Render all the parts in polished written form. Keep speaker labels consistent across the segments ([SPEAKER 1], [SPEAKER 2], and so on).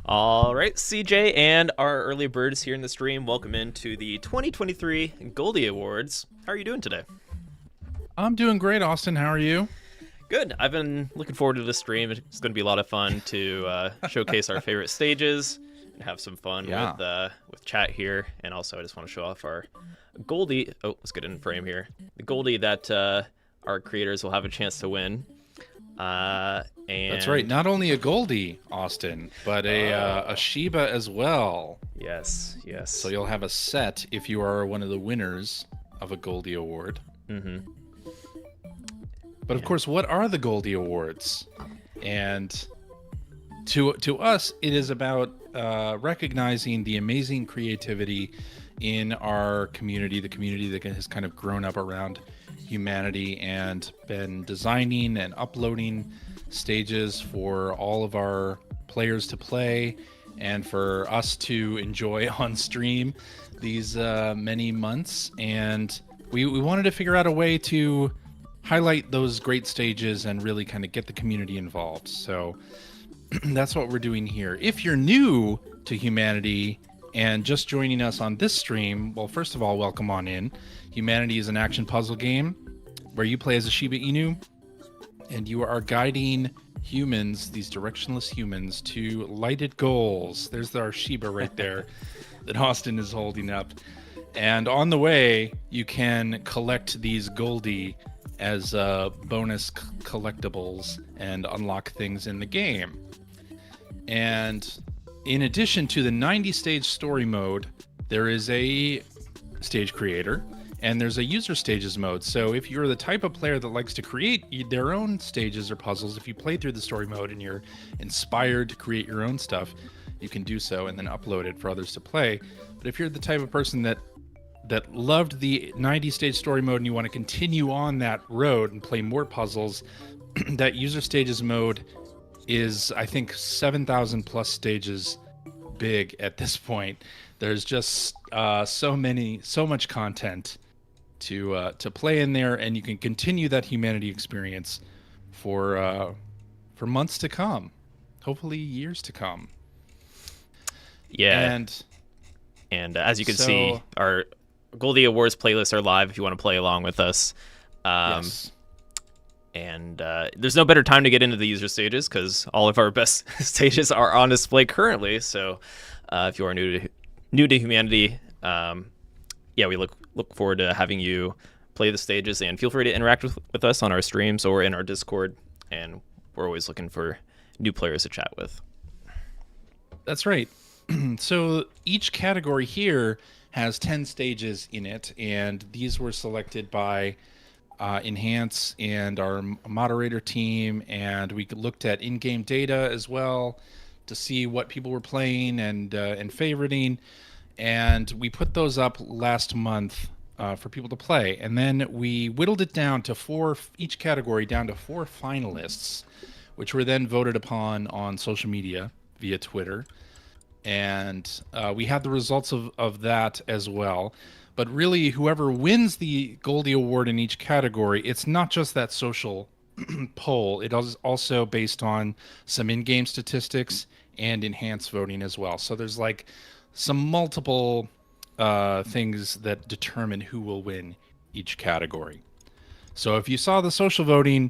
[SPEAKER 1] All right, CJ and our early birds here in the stream, welcome into the 2023 Goldy Awards. How are you doing today?
[SPEAKER 2] I'm doing great, Austin. How are you?
[SPEAKER 1] Good. I've been looking forward to this stream. It's going to be a lot of fun to showcase our favorite stages and have some fun with chat here. And also, I just want to show off our Goldie. Oh, let's get in frame here. The Goldie that our creators will have a chance to win. And
[SPEAKER 2] that's right. Not only a Goldie, Austin, but a Shiba as well.
[SPEAKER 1] Yes.
[SPEAKER 2] So you'll have a set if you are one of the winners of a Goldie Award.
[SPEAKER 1] Mm-hmm.
[SPEAKER 2] But of course, what are the Goldie Awards? And to us, it is about recognizing the amazing creativity in our community, the community that has kind of grown up around humanity and been designing and uploading stages for all of our players to play and for us to enjoy on stream these many months. And we wanted to figure out a way to highlight those great stages and really kind of get the community involved. So that's what we're doing here. If you're new to Humanity and just joining us on this stream, well, first of all, welcome on in. Humanity is an action puzzle game where you play as a Shiba Inu and you are guiding humans, these directionless humans, to lighted goals. There's our Shiba right there that Austin is holding up. And on the way, you can collect these Goldie as bonus collectibles and unlock things in the game. And in addition to the 90-stage story mode, there is a stage creator and there's a user stages mode. So if you're the type of player that likes to create their own stages or puzzles, if you play through the story mode and you're inspired to create your own stuff, you can do so and then upload it for others to play. But if you're the type of person that loved the 90-stage story mode and you want to continue on that road and play more puzzles, that user stages mode is, I think, 7,000 plus stages big at this point. There's just so much content to play in there, and you can continue that Humanity experience for months to come, hopefully years to come.
[SPEAKER 1] Yeah, and as you can see, our Goldy Awards playlists are live if you want to play along with us.
[SPEAKER 2] Yes.
[SPEAKER 1] And there's no better time to get into the user stages because all of our best stages are on display currently. So if you are new to Humanity, we look forward to having you play the stages, and feel free to interact with us on our streams or in our Discord. And we're always looking for new players to chat with.
[SPEAKER 2] That's right. So each category here has 10 stages in it, and these were selected by Enhance and our moderator team, and we looked at in-game data as well to see what people were playing and favoriting, and we put those up last month for people to play, and then we whittled it down to each category down to 4 finalists, which were then voted upon on social media via Twitter. And we had the results of that as well. But really, whoever wins the Goldie Award in each category, it's not just that social poll. It is also based on some in-game statistics and enhanced voting as well. So there's like some multiple things that determine who will win each category. So if you saw the social voting,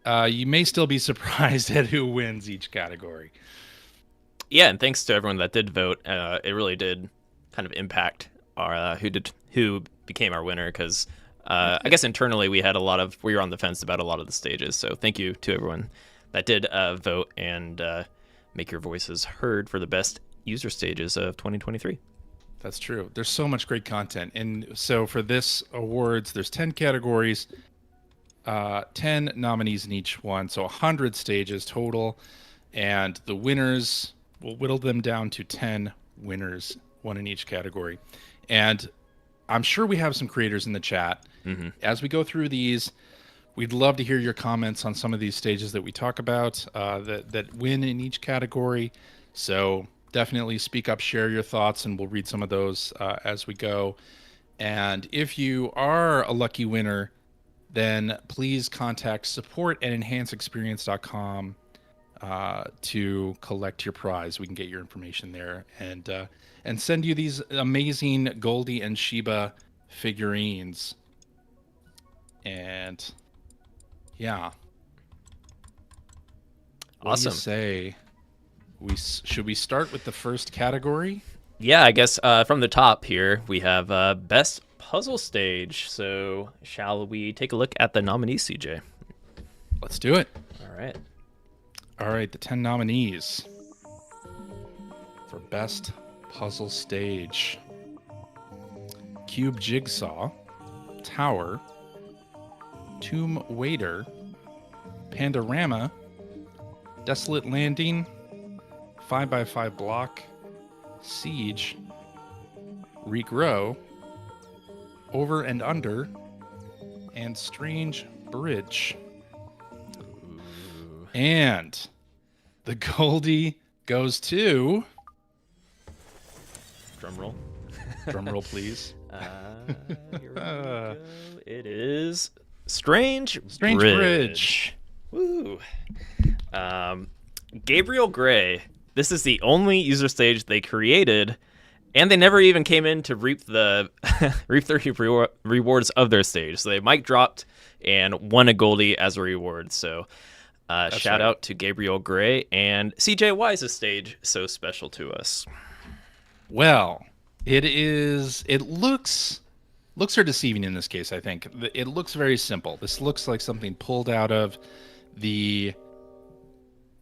[SPEAKER 2] you may still be surprised at who wins each category.
[SPEAKER 1] Yeah, and thanks to everyone that did vote. It really did kind of impact our who became our winner, because I guess internally we were on the fence about a lot of the stages. So thank you to everyone that did vote and make your voices heard for the best user stages of 2023.
[SPEAKER 2] That's true. There's so much great content. And so for this awards, there's 10 categories, 10 nominees in each one. So 100 stages total. And the winners, we'll whittle them down to 10 winners, one in each category. And I'm sure we have some creators in the chat.
[SPEAKER 1] Mm-hmm.
[SPEAKER 2] As we go through these, We'd love to hear your comments on some of these stages that we talk about that win in each category. So definitely speak up, share your thoughts, and we'll read some of those as we go. And if you are a lucky winner, then please contact support@enhanceexperience.com to collect your prize. We can get your information there and send you these amazing Goldie and Sheba figurines. And yeah,
[SPEAKER 1] Awesome.
[SPEAKER 2] What do you say? Should we start with the first category?
[SPEAKER 1] Yeah, I guess from the top here we have best puzzle stage. So shall we take a look at the nominees, CJ?
[SPEAKER 2] Let's do it.
[SPEAKER 1] All right.
[SPEAKER 2] All right, the 10 nominees for best puzzle stage: Cube Jigsaw, Tower, Tomb Waiter, Pandorama, Desolate Landing, 5x5 Block, Siege, Regrow, Over and Under, and Strange Bridge. And the Goldie goes to...
[SPEAKER 1] Drum roll.
[SPEAKER 2] Drum roll, please.
[SPEAKER 1] Here we go. It is Strange
[SPEAKER 2] Strange Bridge.
[SPEAKER 1] Woo. Gabriel Gray. This is the only user stage they created, and they never even came in to reap the rewards of their stage. So they mic dropped and won a Goldie as a reward. So shout out to Gabriel Gray. And CJ, why is this stage so special to us?
[SPEAKER 2] Well, it looks are deceiving in this case, I think. It looks very simple. This looks like something pulled out of the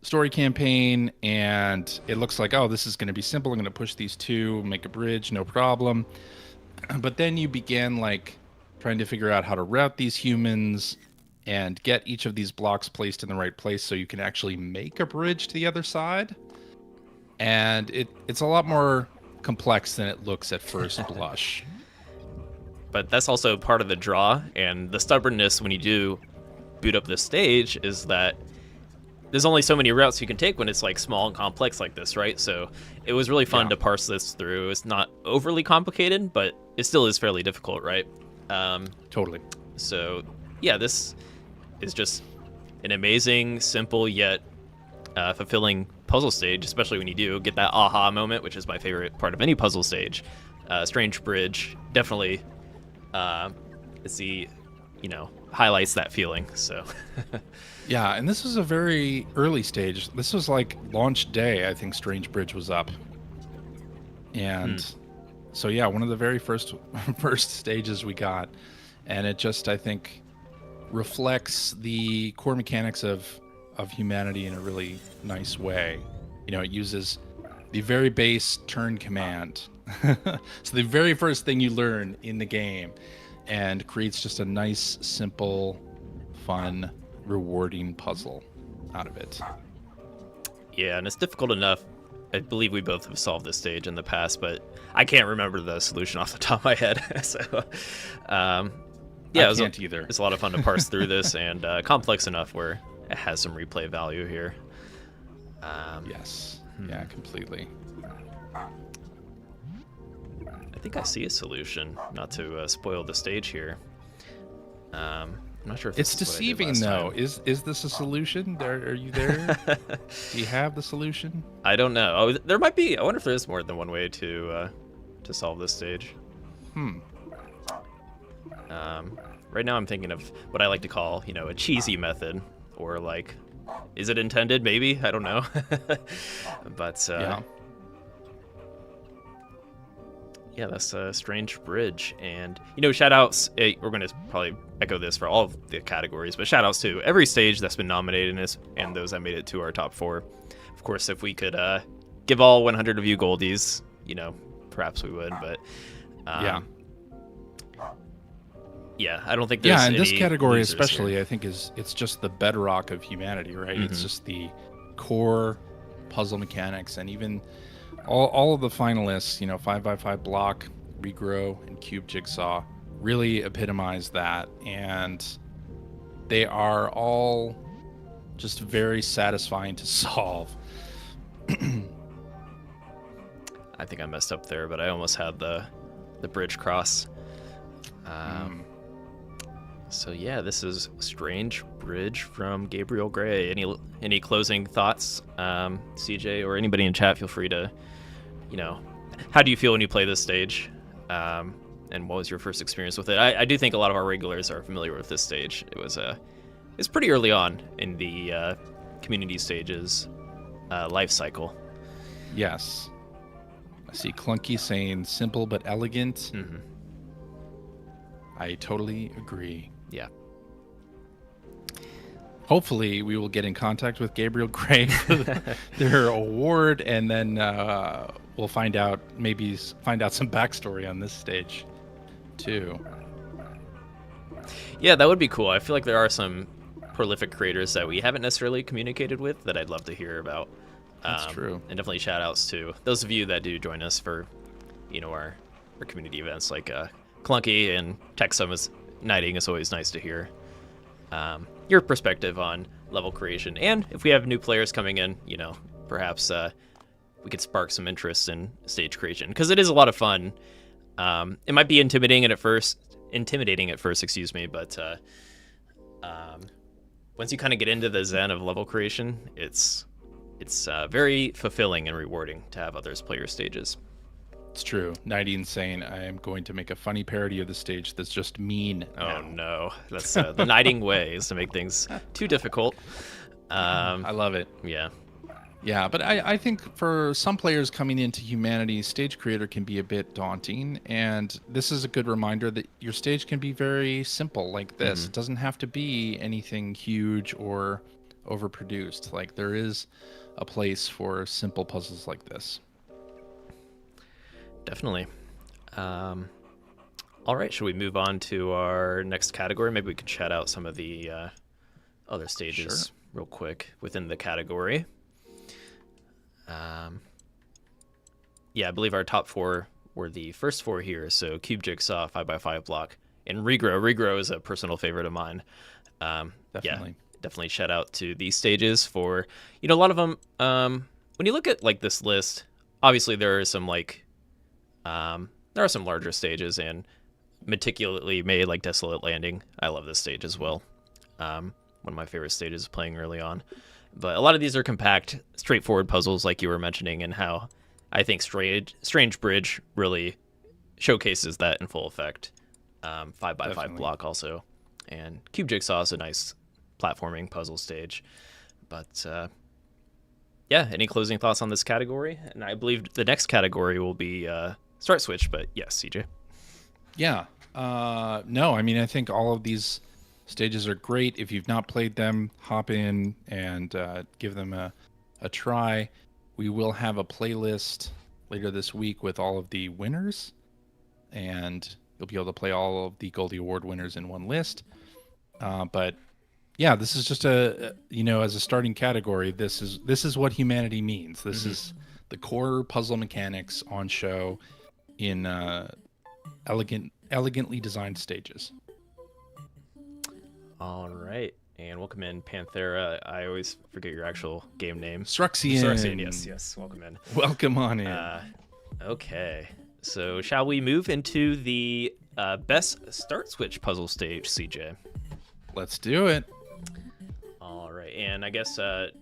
[SPEAKER 2] story campaign, and it looks like, oh, this is going to be simple. I'm going to push these two, make a bridge, no problem. But then you begin like trying to figure out how to route these humans and get each of these blocks placed in the right place so you can actually make a bridge to the other side. And it's a lot more complex than it looks at first blush.
[SPEAKER 1] But that's also part of the draw, and the stubbornness when you do boot up this stage is that there's only so many routes you can take when it's like small and complex like this, right? So it was really fun to parse this through. It's not overly complicated, but it still is fairly difficult, right?
[SPEAKER 2] Totally.
[SPEAKER 1] So yeah, this is just an amazing, simple yet fulfilling puzzle stage, especially when you do get that aha moment, which is my favorite part of any puzzle stage. Strange Bridge definitely is the, highlights that feeling. So
[SPEAKER 2] yeah, and this was a very early stage. This was like launch day, I think Strange Bridge was up. And so yeah, one of the very first stages we got. And it just, I think, reflects the core mechanics of humanity in a really nice way. It uses the very base turn command. So the very first thing you learn in the game, and creates just a nice, simple, fun, rewarding puzzle out of it.
[SPEAKER 1] Yeah, and it's difficult enough. I believe we both have solved this stage in the past, but I can't remember the solution off the top of my head. So, yeah,
[SPEAKER 2] I can't either.
[SPEAKER 1] It's a lot of fun to parse through this, and complex enough where it has some replay value here.
[SPEAKER 2] Yes. Yeah, completely.
[SPEAKER 1] I think I see a solution, not to spoil the stage here. I'm not sure if
[SPEAKER 2] it's deceiving though. Is this a solution? Are you there? Do you have the solution?
[SPEAKER 1] I don't know. Oh, there might be. I wonder if there's more than one way to solve this stage. Right now I'm thinking of what I like to call, a cheesy method, or like, is it intended? Maybe, I don't know. But yeah, that's a Strange Bridge. And, shout outs. We're going to probably echo this for all of the categories, but shout outs to every stage that's been nominated in this, and those that made it to our top 4. Of course, if we could give all 100 of you Goldies, perhaps we would, but yeah, I don't think there's
[SPEAKER 2] and this category especially
[SPEAKER 1] here.
[SPEAKER 2] I think it's just the bedrock of humanity, right? It's just the core puzzle mechanics, and even all of the finalists, 5x5 Block, Regrow, and Cube Jigsaw really epitomize that. And they are all just very satisfying to solve.
[SPEAKER 1] I think I messed up there, but I almost had the bridge cross. So yeah, this is Strange Bridge from Gabriel Gray. Any closing thoughts, CJ, or anybody in chat? Feel free to, how do you feel when you play this stage? And what was your first experience with it? I do think a lot of our regulars are familiar with this stage. It's pretty early on in the community stages life cycle.
[SPEAKER 2] Yes. I see Clunky saying simple but elegant.
[SPEAKER 1] Mm-hmm.
[SPEAKER 2] I totally agree.
[SPEAKER 1] Yeah.
[SPEAKER 2] Hopefully, we will get in contact with Gabriel Gray for their award, and then we'll find out some backstory on this stage, too.
[SPEAKER 1] Yeah, that would be cool. I feel like there are some prolific creators that we haven't necessarily communicated with that I'd love to hear about.
[SPEAKER 2] That's true.
[SPEAKER 1] And definitely shout outs to those of you that do join us for, our community events like Clunky and Tech Summits Nighting is always nice to hear. Your perspective on level creation. And if we have new players coming in, perhaps we could spark some interest in stage creation because it is a lot of fun. It might be intimidating at first, but once you kind of get into the zen of level creation, it's very fulfilling and rewarding to have others play your stages.
[SPEAKER 2] It's true. Nighting's saying, I am going to make a funny parody of the stage that's just mean.
[SPEAKER 1] Oh, no. That's the Nighting way is to make things too difficult.
[SPEAKER 2] I love it.
[SPEAKER 1] Yeah.
[SPEAKER 2] Yeah, but I think for some players coming into Humanity, stage creator can be a bit daunting. And this is a good reminder that your stage can be very simple like this.
[SPEAKER 1] Mm-hmm.
[SPEAKER 2] It doesn't have to be anything huge or overproduced. Like, there is a place for simple puzzles like this.
[SPEAKER 1] Definitely. All right, should we move on to our next category? Maybe we could chat out some of the other stages real quick within the category. Yeah, I believe our top four were the first four here. So Cube Jigsaw, 5x5 block, and Regrow. Regrow is a personal favorite of mine.
[SPEAKER 2] Definitely.
[SPEAKER 1] Yeah, definitely shout out to these stages for, a lot of them. When you look at like this list, obviously there are some there are some larger stages and meticulously made like Desolate Landing. I love this stage as well. One of my favorite stages playing early on. But a lot of these are compact, straightforward puzzles like you were mentioning, and how I think Strange Bridge really showcases that in full effect. 5x5
[SPEAKER 2] Definitely.
[SPEAKER 1] block also. And Cube Jigsaw is a nice platforming puzzle stage. But yeah, any closing thoughts on this category? And I believe the next category will be Start Switch, but yes, CJ.
[SPEAKER 2] Yeah. No, I mean, I think all of these stages are great. If you've not played them, hop in and give them a try. We will have a playlist later this week with all of the winners, and you'll be able to play all of the Goldie Award winners in one list. But yeah, this is just as a starting category, this is what Humanity means. This is the core puzzle mechanics on show in elegantly designed stages.
[SPEAKER 1] All right. And welcome in, Panthera. I always forget your actual game name.
[SPEAKER 2] Struxian.
[SPEAKER 1] Yes. Welcome in.
[SPEAKER 2] Welcome on in.
[SPEAKER 1] Okay. So shall we move into the best Start Switch puzzle stage, CJ?
[SPEAKER 2] Let's do it.
[SPEAKER 1] All right. And I guess it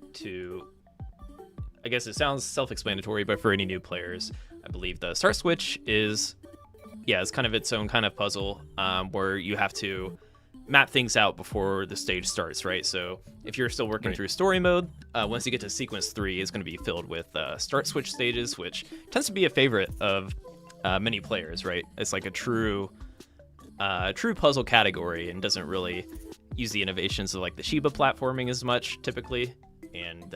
[SPEAKER 1] sounds self-explanatory, but for any new players, I believe the Start Switch is kind of its own kind of puzzle where you have to map things out before the stage starts, right? So if you're still working through story mode, once you get to sequence 3, it's going to be filled with Start Switch stages, which tends to be a favorite of many players, right? It's like a true puzzle category and doesn't really use the innovations of like the Shiba platforming as much typically. And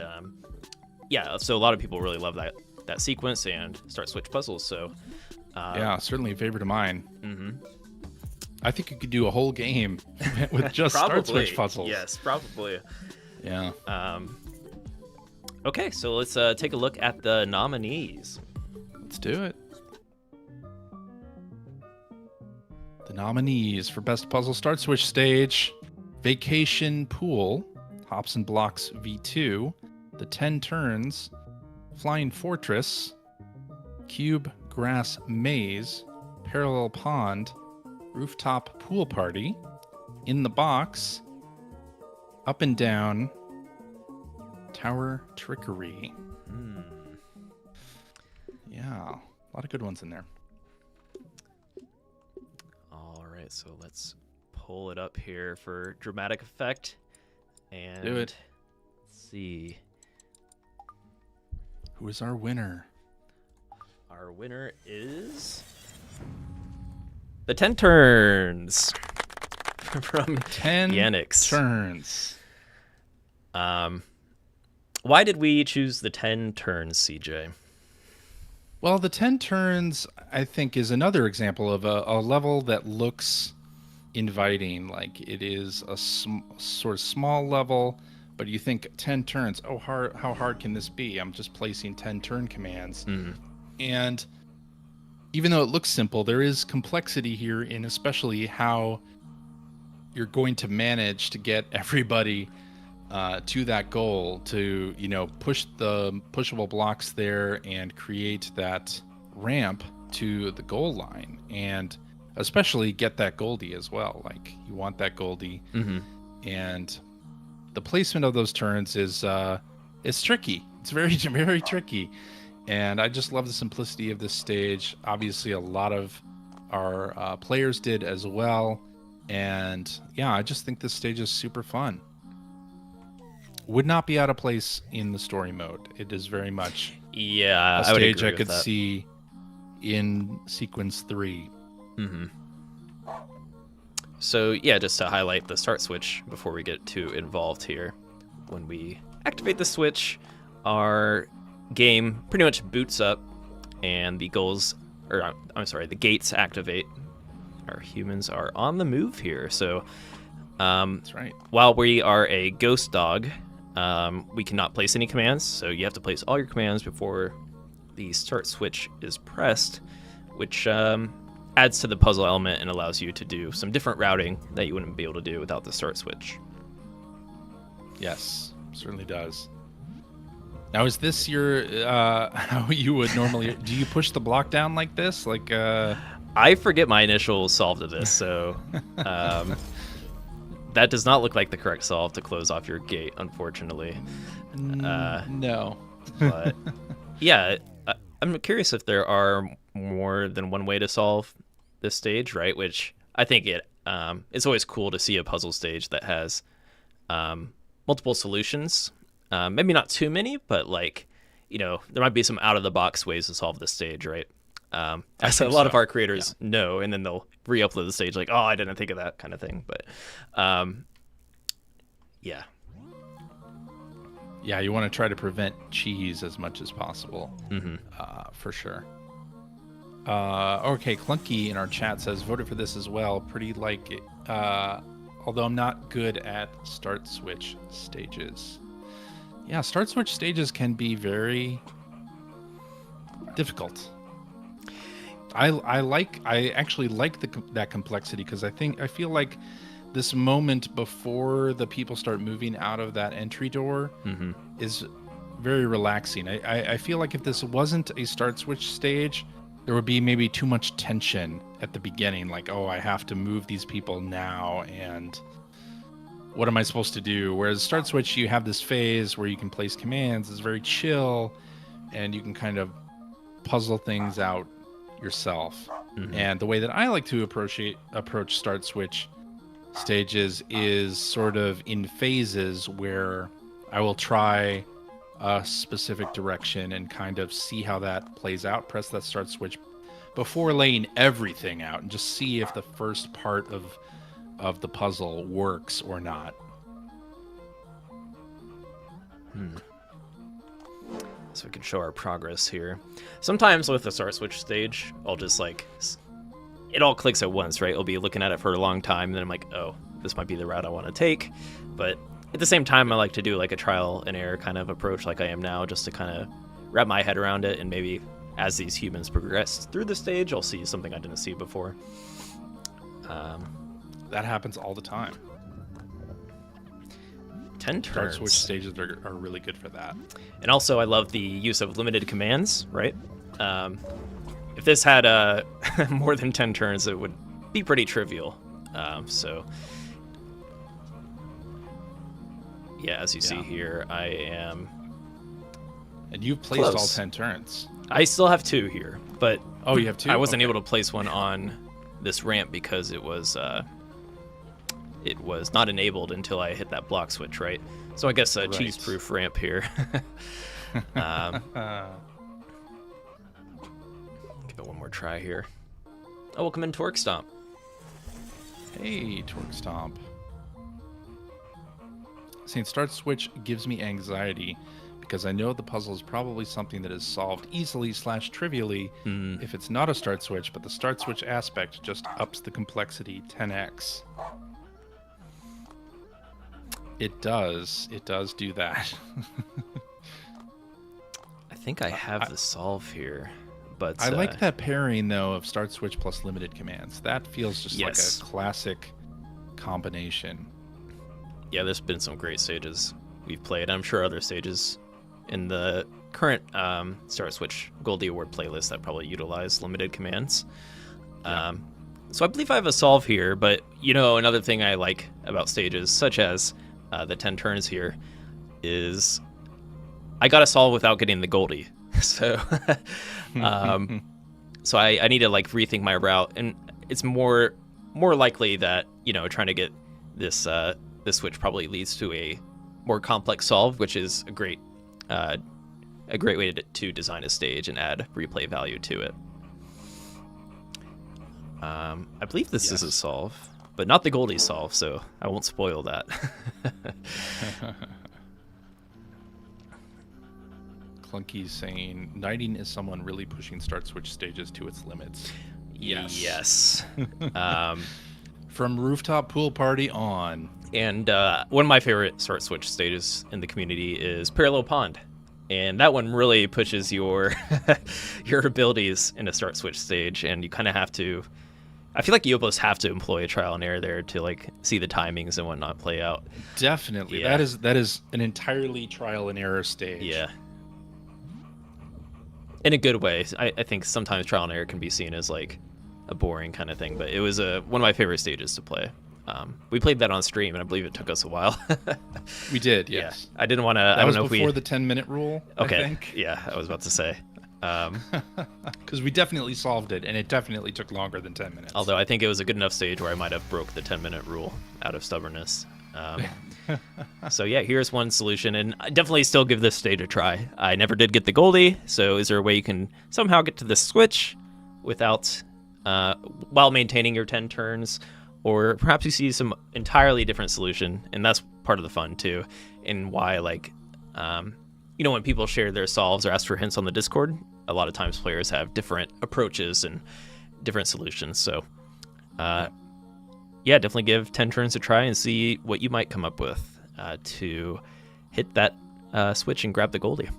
[SPEAKER 1] so a lot of people really love that sequence and Start Switch puzzles. So
[SPEAKER 2] yeah, certainly a favorite of mine.
[SPEAKER 1] Mm-hmm.
[SPEAKER 2] I think you could do a whole game with just Start Switch puzzles.
[SPEAKER 1] Yes, probably.
[SPEAKER 2] Yeah.
[SPEAKER 1] Okay, so let's take a look at the nominees.
[SPEAKER 2] Let's do it. The nominees for Best Puzzle Start Switch Stage Vacation Pool, Hops and Blocks V2, The 10 Turns, Flying Fortress, Cube Grass Maze, Parallel Pond, Rooftop Pool Party, In the Box, Up and Down, Tower Trickery. Yeah, a lot of good ones in there.
[SPEAKER 1] All right, so let's pull it up here for dramatic effect. And
[SPEAKER 2] Do it.
[SPEAKER 1] Let's see.
[SPEAKER 2] Who is our winner?
[SPEAKER 1] Our winner is the 10 Turns from
[SPEAKER 2] 10
[SPEAKER 1] Yannick's.
[SPEAKER 2] Turns.
[SPEAKER 1] Why did we choose the 10 Turns, CJ?
[SPEAKER 2] Well, the 10 Turns, I think, is another example of a level that looks inviting. Like, it is a sort of small level, but you think 10 turns, oh, how hard can this be? I'm just placing 10 turn commands. And even though it looks simple, there is complexity here in especially how you're going to manage to get everybody to that goal, to, you know, push the pushable blocks there and create that ramp to the goal line, and especially get that Goldie as well. Like, you want that Goldie, and the placement of those turns is it's tricky. It's very, very tricky, and I just love the simplicity of this stage. Obviously, a lot of our players did as well, and yeah, I just think this stage is super fun. Would not be out of place in the story mode. It is very much
[SPEAKER 1] Yeah,
[SPEAKER 2] a
[SPEAKER 1] I would
[SPEAKER 2] stage
[SPEAKER 1] agree
[SPEAKER 2] I
[SPEAKER 1] with
[SPEAKER 2] could
[SPEAKER 1] that.
[SPEAKER 2] see in sequence 3.
[SPEAKER 1] So yeah, just to highlight the start switch before we get too involved here. When we activate the switch, our game pretty much boots up, and the the gates activate. Our humans are on the move here. So
[SPEAKER 2] That's right.
[SPEAKER 1] while we are a ghost dog, we cannot place any commands. So you have to place all your commands before the start switch is pressed, which adds to the puzzle element and allows you to do some different routing that you wouldn't be able to do without the start switch.
[SPEAKER 2] Yes, certainly does. Now, is this your how you would normally? Do you push the block down like this? Like
[SPEAKER 1] I forget my initial solve to this, so that does not look like the correct solve to close off your gate, unfortunately.
[SPEAKER 2] no.
[SPEAKER 1] But yeah, I'm curious if there are more than one way to solve this stage, right? Which I think it's always cool to see a puzzle stage that has multiple solutions. Maybe not too many, but like, you know, there might be some out of the box ways to solve this stage, right? As a lot of our creators know, and then they'll re-upload the stage like, oh, I didn't think of that kind of thing. But yeah.
[SPEAKER 2] Yeah, you want to try to prevent cheese as much as possible, for sure. Okay, Clunky in our chat says, voted for this as well. Pretty like it, although I'm not good at start switch stages. Yeah, start switch stages can be very difficult. I actually like that complexity, because I feel like this moment before the people start moving out of that entry door is very relaxing. I feel like if this wasn't a start switch stage, there would be maybe too much tension at the beginning. Like, oh, I have to move these people now, and what am I supposed to do? Whereas start switch, you have this phase where you can place commands. It's very chill, and you can kind of puzzle things out yourself. And the way that I like to approach start switch stages is sort of in phases, where I will try a specific direction and kind of see how that plays out, press that start switch before laying everything out, and just see if the first part of the puzzle works or not.
[SPEAKER 1] So we can show our progress here. Sometimes with the start switch stage, I'll just like, it all clicks at once, right? I'll be looking at it for a long time, and then I'm like, oh, this might be the route I want to take. But at the same time, I like to do like a trial and error kind of approach like I am now, just to kind of wrap my head around it. And maybe as these humans progress through the stage, I'll see something I didn't see before.
[SPEAKER 2] That happens all the time.
[SPEAKER 1] 10
[SPEAKER 2] Start
[SPEAKER 1] turns.
[SPEAKER 2] switch stages are really good for that.
[SPEAKER 1] And also, I love the use of limited commands, right? If this had more than 10 turns, it would be pretty trivial. So, yeah, as you see here, I am...
[SPEAKER 2] And you've placed
[SPEAKER 1] close.
[SPEAKER 2] all 10 turns.
[SPEAKER 1] I still have 2 here, but...
[SPEAKER 2] Oh, you have 2?
[SPEAKER 1] I wasn't able to place one on this ramp because it was not enabled until I hit that block switch, right? So I guess a cheese-proof ramp here. Give it one more try here. Oh, welcome in Torque Stomp.
[SPEAKER 2] Hey, Torque Stomp. Saying start switch gives me anxiety because I know the puzzle is probably something that is solved easily / trivially if it's not a start switch, but the start switch aspect just ups the complexity 10x. It does do that.
[SPEAKER 1] I think I have the solve here, but
[SPEAKER 2] I like that pairing though of start switch plus limited commands. That feels just like a classic combination.
[SPEAKER 1] Yeah, there's been some great stages we've played. I'm sure other stages in the current Start Switch Goldie Award playlist that probably utilize limited commands.
[SPEAKER 2] Yeah.
[SPEAKER 1] So I believe I have a solve here, but another thing I like about stages, such as the 10 turns here, is I got a solve without getting the Goldie. So, so I need to rethink my route, and it's more likely that trying to get this switch probably leads to a more complex solve, which is a great way to design a stage and add replay value to it. I believe this is a solve, but not the Goldie solve, so I won't spoil that.
[SPEAKER 2] Clunky's saying, knighting is someone really pushing start switch stages to its limits.
[SPEAKER 1] Yes.
[SPEAKER 2] From rooftop pool party on.
[SPEAKER 1] And one of my favorite start switch stages in the community is Parallel Pond. And that one really pushes your your abilities in a start switch stage, and you kind of have to... I feel like you almost have to employ a trial and error there to see the timings and whatnot play out.
[SPEAKER 2] Definitely.
[SPEAKER 1] Yeah.
[SPEAKER 2] That is an entirely trial and error stage.
[SPEAKER 1] Yeah. In a good way. I think sometimes trial and error can be seen as a boring kind of thing, but it was one of my favorite stages to play. We played that on stream, and I believe it took us a while.
[SPEAKER 2] We did, yes.
[SPEAKER 1] Yeah. I didn't want to...
[SPEAKER 2] That was before the 10-minute rule,
[SPEAKER 1] okay.
[SPEAKER 2] I think.
[SPEAKER 1] Yeah, I was about to say.
[SPEAKER 2] Because we definitely solved it, and it definitely took longer than 10 minutes.
[SPEAKER 1] Although I think it was a good enough stage where I might have broke the 10-minute rule out of stubbornness. So yeah, here's one solution, and I definitely still give this stage a try. I never did get the Goldie, so is there a way you can somehow get to the switch without... while maintaining your 10 turns? Or perhaps you see some entirely different solution, and that's part of the fun too, and why when people share their solves or ask for hints on the Discord, a lot of times players have different approaches and different solutions. So, definitely give 10 turns a try and see what you might come up with to hit that switch and grab the Goldie.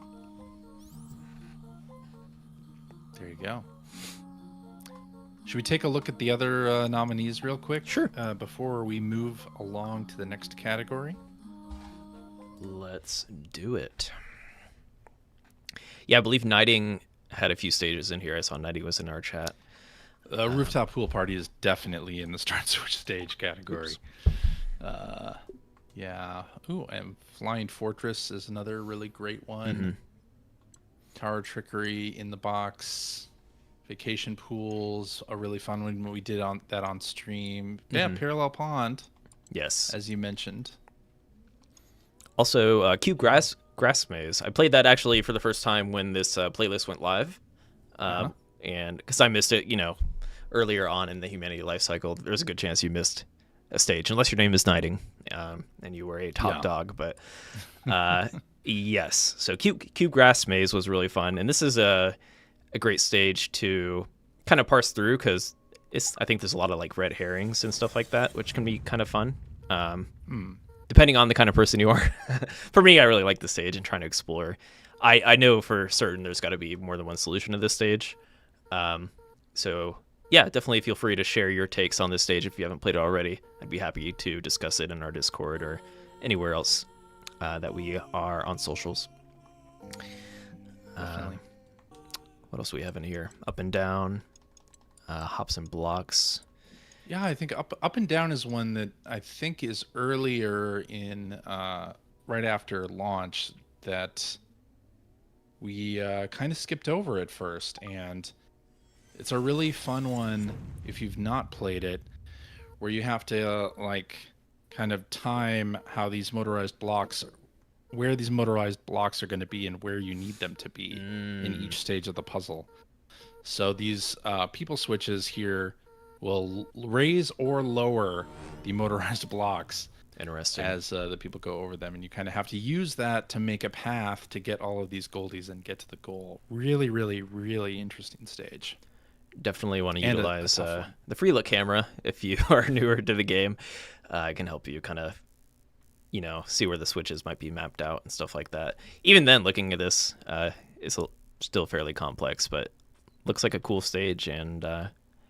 [SPEAKER 2] There you go. Should we take a look at the other nominees real quick?
[SPEAKER 1] Sure.
[SPEAKER 2] Before we move along to the next category?
[SPEAKER 1] Let's do it. Yeah, I believe Knighting had a few stages in here. I saw Knighting was in our chat.
[SPEAKER 2] Rooftop Pool Party is definitely in the Start Switch stage category. Yeah. Ooh, and Flying Fortress is another really great one.
[SPEAKER 1] Mm-hmm.
[SPEAKER 2] Tower Trickery in the Box. Vacation Pools, a really fun one. We did that on stream. Yeah, Parallel Pond.
[SPEAKER 1] Yes.
[SPEAKER 2] As you mentioned.
[SPEAKER 1] Also, Cube Grass Maze. I played that actually for the first time when this playlist went live. And because I missed it, earlier on in the humanity life cycle, there's a good chance you missed a stage, unless your name is Knighting and you were a top dog. But yes, so Cube Grass Maze was really fun. And this is a great stage to kind of parse through because I think there's a lot of red herrings and stuff like that, which can be kind of fun. Depending on the kind of person you are. For me, I really like the stage and trying to explore. I know for certain there's got to be more than one solution to this stage. So yeah, definitely feel free to share your takes on this stage if you haven't played it already. I'd be happy to discuss it in our Discord or anywhere else that we are on socials.
[SPEAKER 2] Definitely.
[SPEAKER 1] What else do we have in here? Up and down, hops and blocks.
[SPEAKER 2] Yeah, I think up and down is one that I think is earlier in right after launch that we kind of skipped over at first, and it's a really fun one if you've not played it, where you have to like kind of time how these motorized blocks, where these motorized blocks are going to be and where you need them to be in each stage of the puzzle. So these people switches here will raise or lower the motorized blocks.
[SPEAKER 1] Interesting.
[SPEAKER 2] As the people go over them, and you kind of have to use that to make a path to get all of these goldies and get to the goal. Really, really, really interesting stage.
[SPEAKER 1] Definitely want to
[SPEAKER 2] And
[SPEAKER 1] utilize the free look camera if you are newer to the game. It can help you kind of, see where the switches might be mapped out and stuff like that. Even then, looking at this is still fairly complex, but looks like a cool stage. And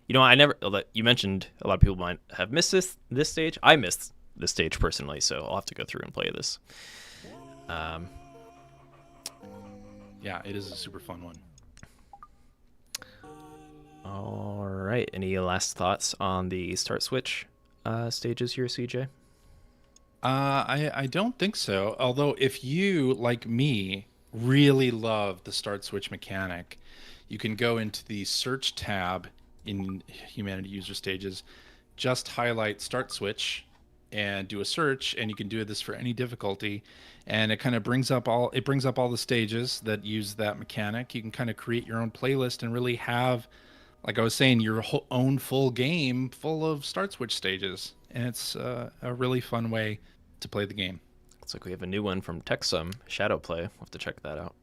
[SPEAKER 1] you mentioned a lot of people might have missed this stage. I missed this stage personally, so I'll have to go through and play this.
[SPEAKER 2] Yeah, it is a super fun one.
[SPEAKER 1] All right. Any last thoughts on the start switch stages here, CJ?
[SPEAKER 2] I don't think so. Although if you, like me, really love the start switch mechanic, you can go into the search tab in Humanity User Stages, just highlight start switch and do a search, and you can do this for any difficulty, and it kind of brings up all the stages that use that mechanic. You can kind of create your own playlist and really have, like I was saying, your own full game full of start switch stages, and it's a really fun way to play the game.
[SPEAKER 1] Looks like we have a new one from Techsum, Shadowplay. We'll have to check that out.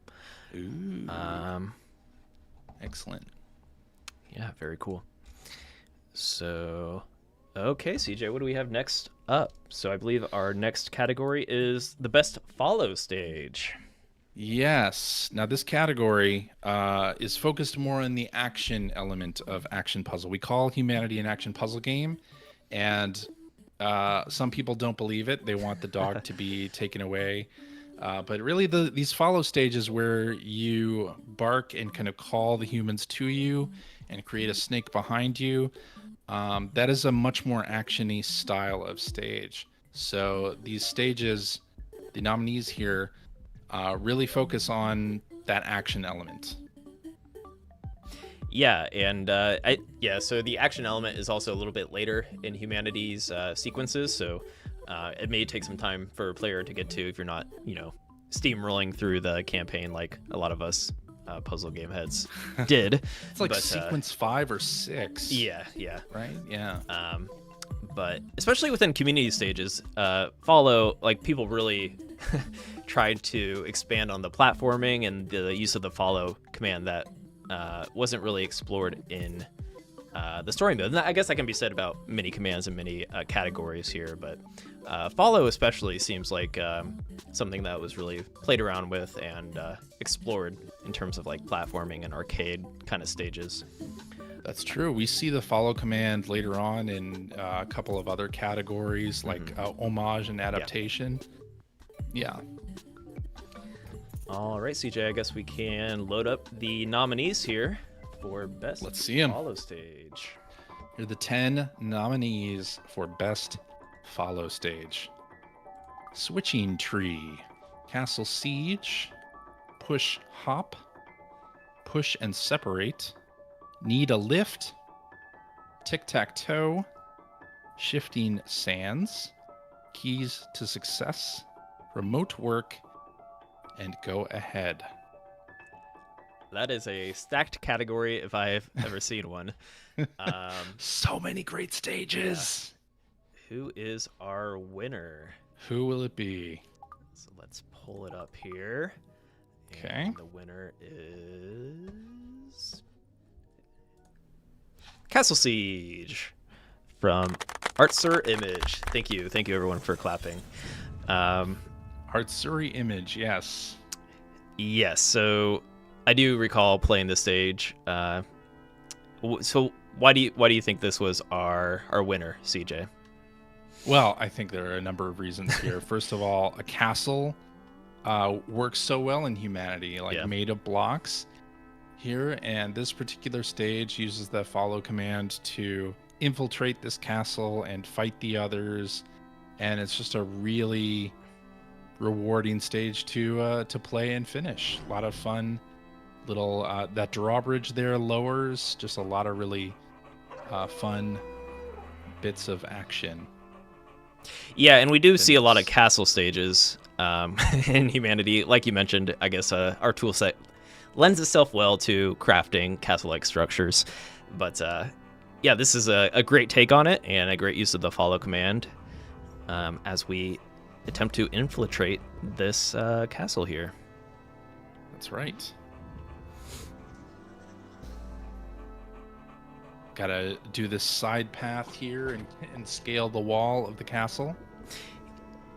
[SPEAKER 2] Ooh. Excellent.
[SPEAKER 1] Yeah, very cool. So, okay, CJ, what do we have next up? So I believe our next category is the best follow stage.
[SPEAKER 2] Yes. Now this category is focused more on the action element of action puzzle. We call Humanity an action puzzle game, and some people don't believe it. They want the dog to be taken away. But really these follow stages where you bark and kind of call the humans to you and create a snake behind you, that is a much more action-y style of stage. So these stages, the nominees here, really focus on that action element.
[SPEAKER 1] Yeah, and so the action element is also a little bit later in Humanity's sequences, so it may take some time for a player to get to if you're not, steamrolling through the campaign like a lot of us puzzle game heads did.
[SPEAKER 2] It's like sequence 5 or 6.
[SPEAKER 1] Yeah.
[SPEAKER 2] Right? Yeah.
[SPEAKER 1] But especially within community stages, follow, like, people really tried to expand on the platforming and the use of the follow command that wasn't really explored in the story mode. And I guess that can be said about many commands and many categories here, but follow especially seems like something that was really played around with and explored in terms of like platforming and arcade kind of stages.
[SPEAKER 2] That's true. We see the follow command later on in a couple of other categories like homage and adaptation. Yeah.
[SPEAKER 1] All right, CJ, I guess we can load up the nominees here for best
[SPEAKER 2] Let's see 'em.
[SPEAKER 1] follow stage.
[SPEAKER 2] Here are the 10 nominees for best follow stage: Switching Tree, Castle Siege, Push Hop, Push and Separate, Need a Lift, Tic-Tac-Toe, Shifting Sands, Keys to Success, Remote Work, and Go Ahead.
[SPEAKER 1] That is a stacked category if I've ever seen one.
[SPEAKER 2] So many great stages.
[SPEAKER 1] Yeah. Who is our winner?
[SPEAKER 2] Who will it be?
[SPEAKER 1] So let's pull it up here.
[SPEAKER 2] Okay.
[SPEAKER 1] And the winner is Castle Siege from Artsur Image. Thank you everyone for clapping.
[SPEAKER 2] Artsuri Image, yes.
[SPEAKER 1] Yes, so I do recall playing this stage. So why do you think this was our winner, CJ?
[SPEAKER 2] Well, I think there are a number of reasons here. First of all, a castle works so well in Humanity, like made of blocks here, and this particular stage uses the follow command to infiltrate this castle and fight the others, and it's just a really rewarding stage to play and finish. A lot of fun. Little that drawbridge there lowers, just a lot of really fun bits of action.
[SPEAKER 1] Yeah, and we do see a lot of castle stages in Humanity. Like you mentioned, I guess our tool set lends itself well to crafting castle-like structures. But yeah, this is a great take on it and a great use of the follow command as we attempt to infiltrate this castle here.
[SPEAKER 2] That's right. Gotta do this side path here and scale the wall of the castle.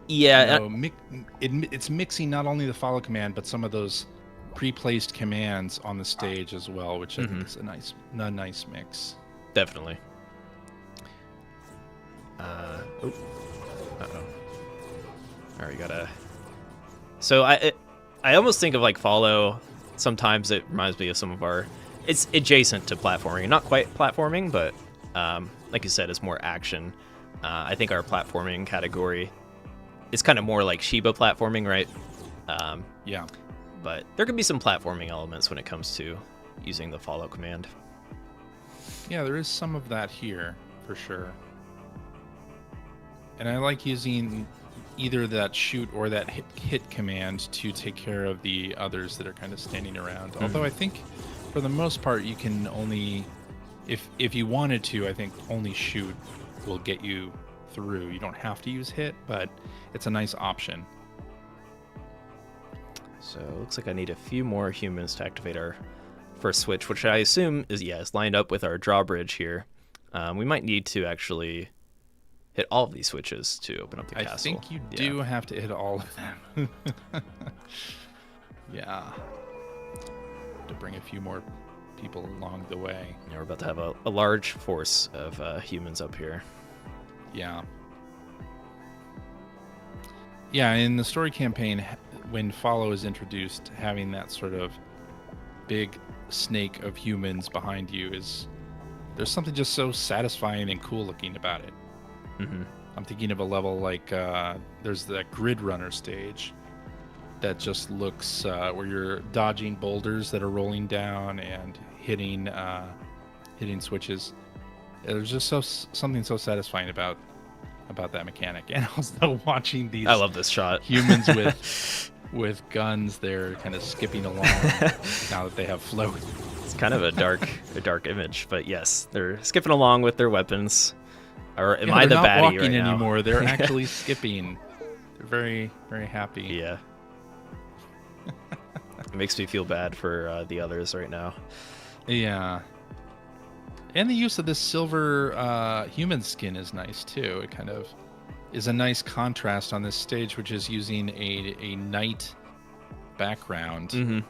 [SPEAKER 1] Yeah.
[SPEAKER 2] It's mixing not only the follow command, but some of those pre-placed commands on the stage as well, which I think is a nice mix.
[SPEAKER 1] Definitely. Uh-oh. All right, gotta... So I almost think of like follow. Sometimes it reminds me of some of our... It's adjacent to platforming. Not quite platforming, but like you said, it's more action. I think our platforming category is kind of more like Shiba platforming, right?
[SPEAKER 2] Yeah.
[SPEAKER 1] But there could be some platforming elements when it comes to using the follow command.
[SPEAKER 2] Yeah, there is some of that here, for sure. And I like using either that shoot or that hit command to take care of the others that are kind of standing around. Although I think... For the most part, you can only, if you wanted to, I think only shoot will get you through. You don't have to use hit, but it's a nice option.
[SPEAKER 1] So it looks like I need a few more humans to activate our first switch, which I assume is lined up with our drawbridge here. We might need to actually hit all of these switches to open up the castle.
[SPEAKER 2] I think you do have to hit all of them. Yeah. To bring a few more people along the way.
[SPEAKER 1] Yeah, we're about to have a large force of humans up here.
[SPEAKER 2] Yeah. Yeah, in the story campaign, when follow is introduced, having that sort of big snake of humans behind you there's something just so satisfying and cool looking about it. I'm thinking of a level like there's that grid runner stage that just looks where you're dodging boulders that are rolling down and hitting switches. There's just something so satisfying about that mechanic, and also watching these.
[SPEAKER 1] I love this shot.
[SPEAKER 2] Humans with guns, they're kind of skipping along now that they have float.
[SPEAKER 1] It's kind of a dark image, but yes, they're skipping along with their weapons. Or am I the baddie right now?
[SPEAKER 2] They're not walking anymore. They're actually skipping. They're very, very happy.
[SPEAKER 1] Yeah. It makes me feel bad for the others right now.
[SPEAKER 2] Yeah. And the use of this silver human skin is nice too. It kind of is a nice contrast on this stage, which is using a night background.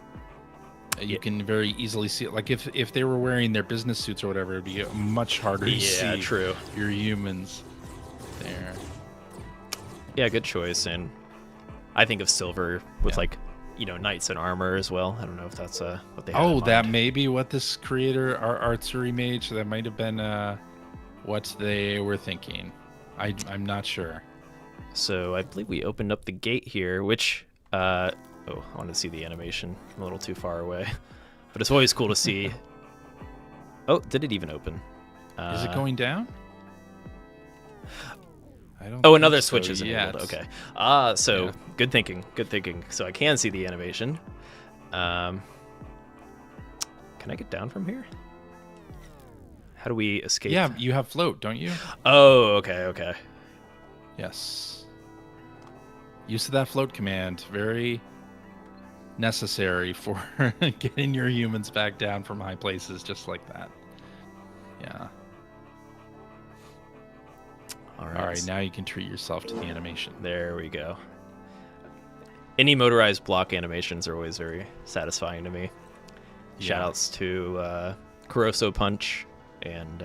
[SPEAKER 2] You can very easily see it. Like if they were wearing their business suits or whatever, it'd be much harder to see.
[SPEAKER 1] Yeah, true.
[SPEAKER 2] Your humans there.
[SPEAKER 1] Yeah, good choice. And I think of silver with knights in armor as well. I don't know if that's what they have in mind.
[SPEAKER 2] That may be what this creator, our archery mage, that might have been what they were thinking. I'm not sure.
[SPEAKER 1] So I believe we opened up the gate here, which I want to see the animation. I'm a little too far away, but it's always cool to see. Oh, did it even open?
[SPEAKER 2] Is it going down?
[SPEAKER 1] Another switch is enabled. Okay. So good thinking. So I can see the animation. Can I get down from here? How do we escape?
[SPEAKER 2] Yeah, you have float, don't you?
[SPEAKER 1] Oh, okay.
[SPEAKER 2] Yes. Use of that float command, very necessary for getting your humans back down from high places just like that. Yeah. All right, now you can treat yourself to the animation.
[SPEAKER 1] There we go. Any motorized block animations are always very satisfying to me.
[SPEAKER 2] Yeah.
[SPEAKER 1] Shoutouts to Kuroso Punch and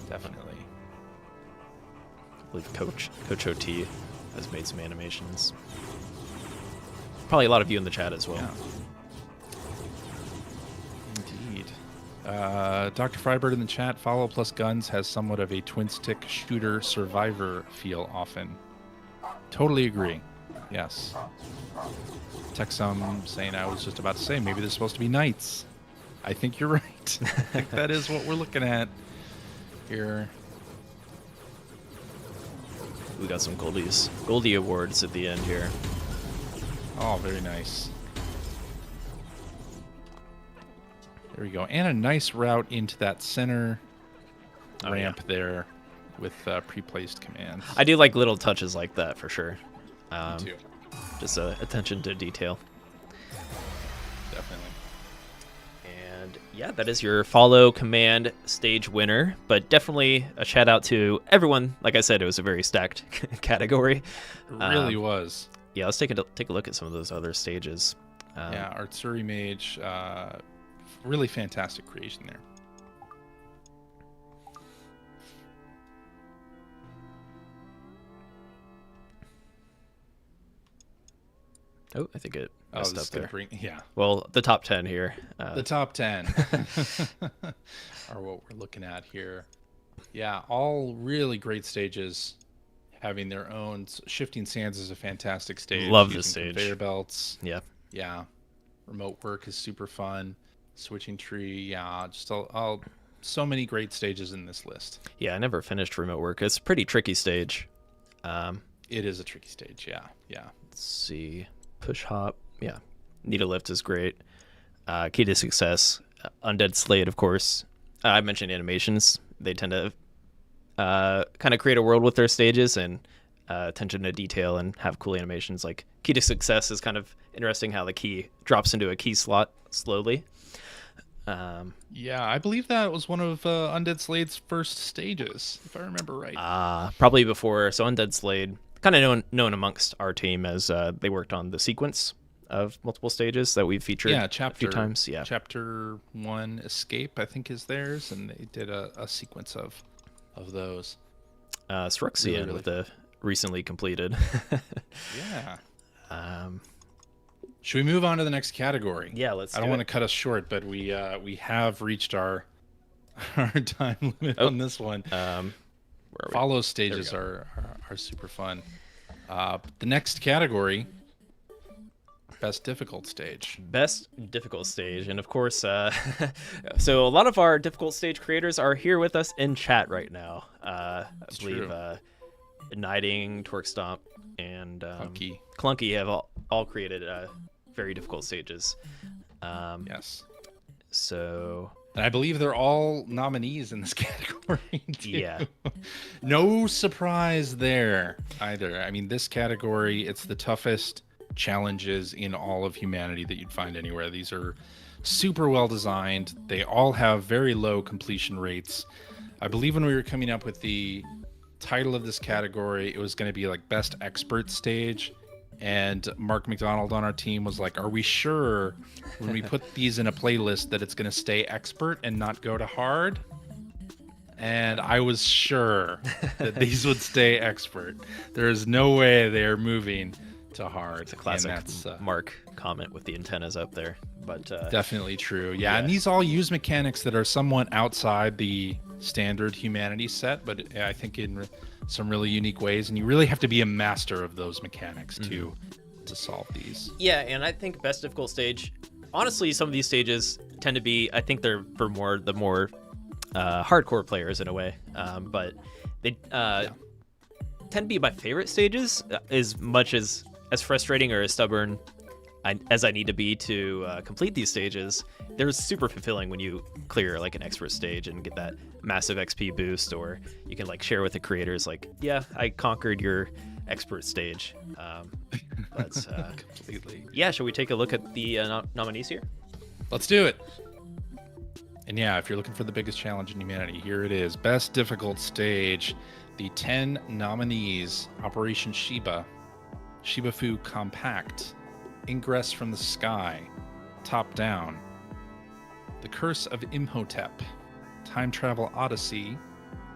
[SPEAKER 2] definitely.
[SPEAKER 1] believe Coach OT has made some animations. Probably a lot of you in the chat as well.
[SPEAKER 2] Yeah. Indeed. Dr. Frybird in the chat, follow plus guns has somewhat of a twin stick shooter survivor feel often. Totally agree. Yes. Texum saying, I was just about to say, maybe they're supposed to be knights. I think you're right. I think that is what we're looking at here.
[SPEAKER 1] We got some Goldie Awards at the end here.
[SPEAKER 2] Oh, very nice. There we go. And a nice route into that center ramp there with pre-placed commands.
[SPEAKER 1] I do like little touches like that for sure.
[SPEAKER 2] Me too.
[SPEAKER 1] Just attention to detail.
[SPEAKER 2] Definitely.
[SPEAKER 1] And yeah, that is your follow command stage winner. But definitely a shout out to everyone. Like I said, it was a very stacked category.
[SPEAKER 2] It really was.
[SPEAKER 1] Yeah, let's take a look at some of those other stages.
[SPEAKER 2] Yeah, Artsuri Mage, really fantastic creation there.
[SPEAKER 1] Oh, I think it messed up there.
[SPEAKER 2] Yeah.
[SPEAKER 1] Well, the top 10 here.
[SPEAKER 2] The top 10 are what we're looking at here. Yeah, all really great stages, having their own. Shifting Sands is a fantastic stage.
[SPEAKER 1] Love this stage.
[SPEAKER 2] Conveyor belts.
[SPEAKER 1] Yeah.
[SPEAKER 2] Yeah. Remote work is super fun. Switching tree. Yeah, just all so many great stages in this list.
[SPEAKER 1] Yeah, I never finished remote work. It's a pretty tricky stage.
[SPEAKER 2] It is a tricky stage. Yeah. Yeah.
[SPEAKER 1] Let's see. Push hop. Yeah. Needle lift is great. Key to success. Undead Slate, of course. I mentioned animations. They tend to kind of create a world with their stages and attention to detail and have cool animations. Like Key to Success is kind of interesting how the key drops into a key slot slowly.
[SPEAKER 2] Yeah, I believe that was one of Undead Slade's first stages, if I remember right.
[SPEAKER 1] Probably before. So Undead Slade, kind of known amongst our team as they worked on the sequence of multiple stages that we've featured a few times. Yeah,
[SPEAKER 2] Chapter 1 Escape, I think, is theirs, and they did a sequence of those.
[SPEAKER 1] Struxian
[SPEAKER 2] really
[SPEAKER 1] with the recently completed.
[SPEAKER 2] Yeah. Should we move on to the next category?
[SPEAKER 1] Yeah, let's.
[SPEAKER 2] I don't want to cut us short, but we have reached our time limit on this one. Follow stages are super fun. The next category, best difficult stage.
[SPEAKER 1] Best difficult stage, and of course, so a lot of our difficult stage creators are here with us in chat right now. I believe Knighting, Twerk Stomp, and Clunky have all created very difficult stages.
[SPEAKER 2] Yes.
[SPEAKER 1] So.
[SPEAKER 2] And I believe they're all nominees in this category, too.
[SPEAKER 1] Yeah.
[SPEAKER 2] No surprise there either. I mean, this category, it's the toughest challenges in all of humanity that you'd find anywhere. These are super well designed. They all have very low completion rates. I believe when we were coming up with the title of this category, it was going to be like Best Expert Stage. And Mark McDonald on our team was like, are we sure when we put these in a playlist that it's going to stay expert and not go to hard? And I was sure that these would stay expert. There is no way they're moving to hard.
[SPEAKER 1] It's a classic Mark comment with the antennas up there. But
[SPEAKER 2] definitely true. Yeah, and these all use mechanics that are somewhat outside the standard humanity set, but I think in some really unique ways, and you really have to be a master of those mechanics to solve these.
[SPEAKER 1] Yeah, and I think best difficult stage, honestly, some of these stages tend to be, I think they're for the more hardcore players in a way, but they tend to be my favorite stages, as much as frustrating or as stubborn as I need to be to complete these stages. They're super fulfilling when you clear like an expert stage and get that massive XP boost, or you can like share with the creators like, yeah, I conquered your expert stage. That's
[SPEAKER 2] completely.
[SPEAKER 1] Yeah, shall we take a look at the nominees here?
[SPEAKER 2] Let's do it. And yeah, if you're looking for the biggest challenge in humanity, here it is. Best difficult stage. The 10 nominees: Operation Shiba, Shibafu Compact, Ingress from the Sky, Top Down, The Curse of Imhotep, Time Travel Odyssey,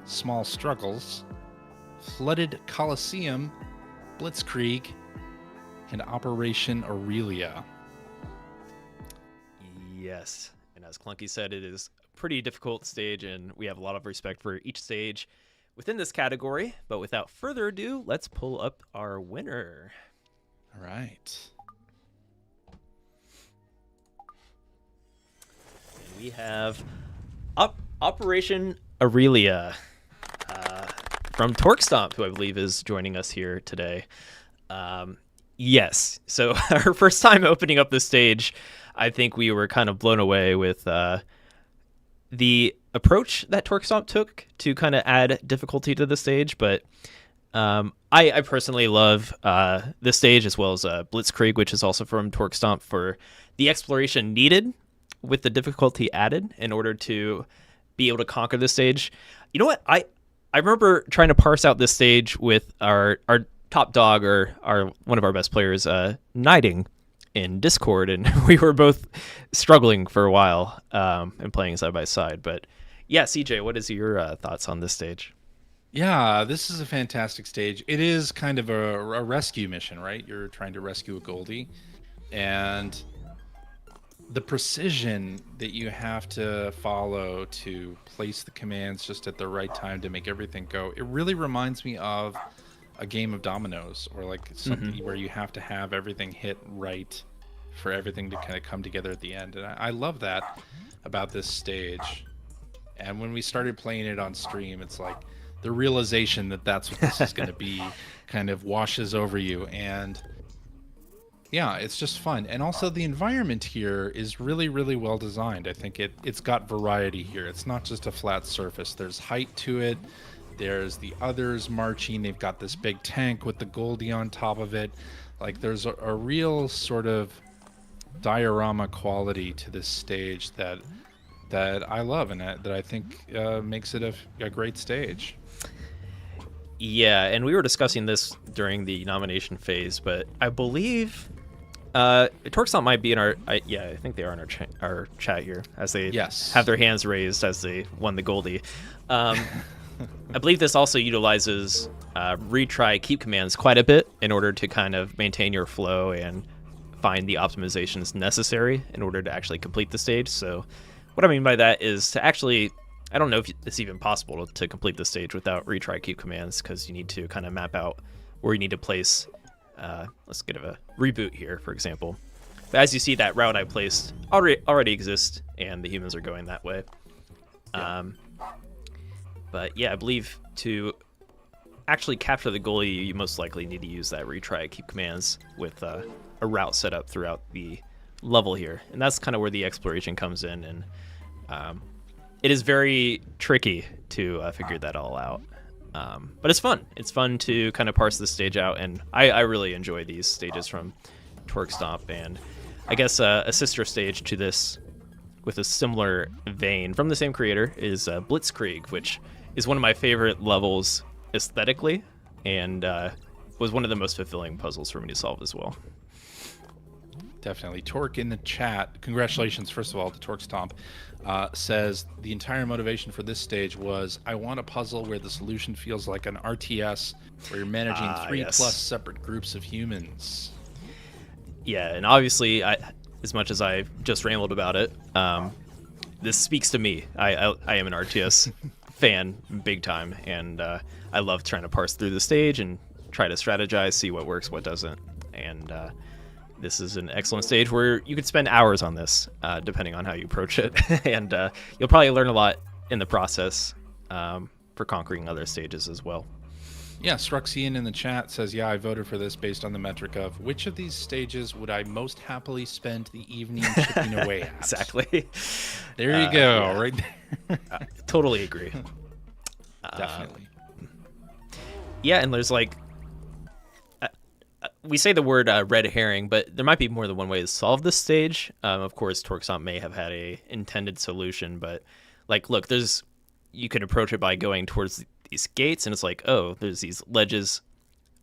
[SPEAKER 2] Small Struggles, Flooded Coliseum, Blitzkrieg, and Operation Aurelia.
[SPEAKER 1] Yes. And as Clunky said, it is a pretty difficult stage, and we have a lot of respect for each stage within this category. But without further ado, let's pull up our winner.
[SPEAKER 2] All right.
[SPEAKER 1] And we have Operation Aurelia from Torque Stomp, who I believe is joining us here today. Yes. So our first time opening up the stage, I think we were kind of blown away with the approach that Torque Stomp took to kind of add difficulty to the stage. But I personally love this stage, as well as Blitzkrieg, which is also from Torque Stomp, for the exploration needed with the difficulty added in order to be able to conquer the stage. You know what? I remember trying to parse out this stage with our top dog, or one of our best players, Knighting, in Discord, and we were both struggling for a while and playing side by side. But yeah, CJ, what is your thoughts on this stage?
[SPEAKER 2] Yeah, this is a fantastic stage. It is kind of a rescue mission, right? You're trying to rescue a Goldie, and the precision that you have to follow to place the commands just at the right time to make everything go, it really reminds me of a game of dominoes, or like something where you have to have everything hit right for everything to kind of come together at the end. And I love that about this stage. And when we started playing it on stream, it's like the realization that that's what this is going to be kind of washes over you. And yeah, it's just fun. And also the environment here is really, really well designed. I think it's got variety here. It's not just a flat surface. There's height to it. There's the others marching. They've got this big tank with the Goldie on top of it. Like, there's a real sort of diorama quality to this stage that I love, and that I think makes it a great stage.
[SPEAKER 1] Yeah, and we were discussing this during the nomination phase, but I believe Torque Stomp might be in our... I think they are in our chat here, as they have their hands raised as they won the Goldie. I believe this also utilizes retry keep commands quite a bit in order to kind of maintain your flow and find the optimizations necessary in order to actually complete the stage. So what I mean by that is to actually... I don't know if it's even possible to complete the stage without retry keep commands, because you need to kind of map out where you need to place... let's get a reboot here, for example. But as you see, that route I placed already exists, and the humans are going that way. But yeah, I believe to actually capture the goalie, you most likely need to use that retry keep commands with a route set up throughout the level here. And that's kind of where the exploration comes in. And it is very tricky to figure that all out. But it's fun. It's fun to kind of parse this stage out. And I really enjoy these stages from Torque Stomp. And I guess a sister stage to this with a similar vein from the same creator is Blitzkrieg, which is one of my favorite levels aesthetically, and was one of the most fulfilling puzzles for me to solve as well.
[SPEAKER 2] Definitely. Torque in the chat, congratulations, first of all, to Torque Stomp, says the entire motivation for this stage was, I want a puzzle where the solution feels like an RTS, where you're managing three plus separate groups of humans.
[SPEAKER 1] Yeah, and obviously, as much as I've just rambled about it, this speaks to me. I am an RTS fan big time, and I love trying to parse through the stage and try to strategize, see what works, what doesn't. And this is an excellent stage where you could spend hours on this, depending on how you approach it. And you'll probably learn a lot in the process for conquering other stages as well.
[SPEAKER 2] Yeah, Struxian in the chat says, yeah, I voted for this based on the metric of which of these stages would I most happily spend the evening chipping away at?
[SPEAKER 1] Exactly.
[SPEAKER 2] There you go, right there.
[SPEAKER 1] Totally agree.
[SPEAKER 2] Definitely.
[SPEAKER 1] Yeah, and there's like... we say the word red herring, but there might be more than one way to solve this stage. Of course, Torque Stomp may have had a intended solution, but like, look, you could approach it by going towards these gates, and it's like, oh, there's these ledges.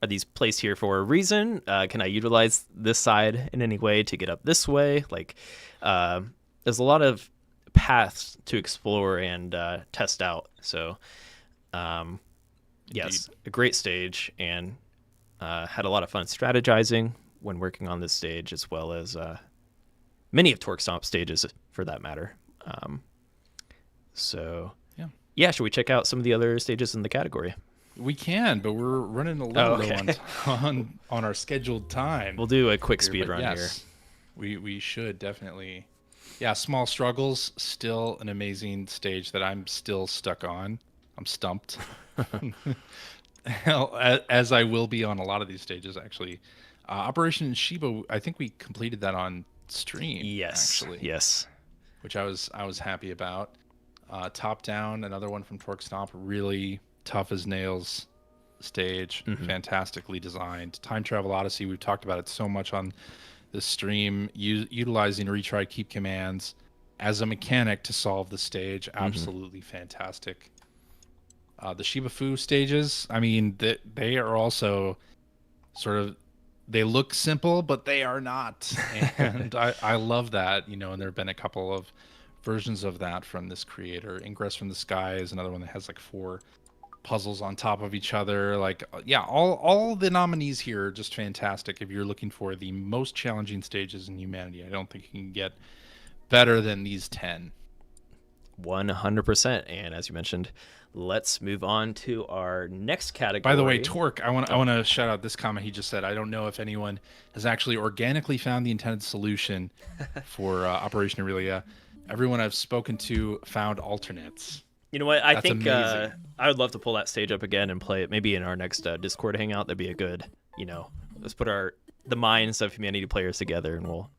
[SPEAKER 1] Are these placed here for a reason? Can I utilize this side in any way to get up this way? Like, there's a lot of paths to explore and test out. So,
[SPEAKER 2] yeah,
[SPEAKER 1] Yes, a great stage, and had a lot of fun strategizing when working on this stage, as well as many of Torque Stomp stages, for that matter. So, should we check out some of the other stages in the category?
[SPEAKER 2] We can, but we're running a little low on our scheduled time.
[SPEAKER 1] We'll do a quick speed run here.
[SPEAKER 2] We should definitely. Yeah, Small Struggles, still an amazing stage that I'm still stuck on. I'm stumped. As I will be on a lot of these stages, actually. Operation Shiba, I think we completed that on stream.
[SPEAKER 1] Yes,
[SPEAKER 2] actually.
[SPEAKER 1] Yes.
[SPEAKER 2] Which I was happy about. Top Down, another one from Torque Stomp, really tough as nails stage, fantastically designed. Time Travel Odyssey, we've talked about it so much on this stream, utilizing retry keep commands as a mechanic to solve the stage, absolutely fantastic. The Shiba Fu stages, I mean, they are also sort of, they look simple, but they are not. And I love that, and there have been a couple of versions of that from this creator. Ingress from the Sky is another one that has like 4 puzzles on top of each other. Like, all the nominees here are just fantastic. If you're looking for the most challenging stages in humanity, I don't think you can get better than these 10.
[SPEAKER 1] 100%. And as you mentioned, let's move on to our next category.
[SPEAKER 2] By the way, Torque, I want to shout out this comment he just said. I don't know if anyone has actually organically found the intended solution for Operation Aurelia. Everyone I've spoken to found alternates.
[SPEAKER 1] You know what? I think I would love to pull that stage up again and play it maybe in our next Discord hangout. That'd be a good, let's put the minds of humanity players together, and we'll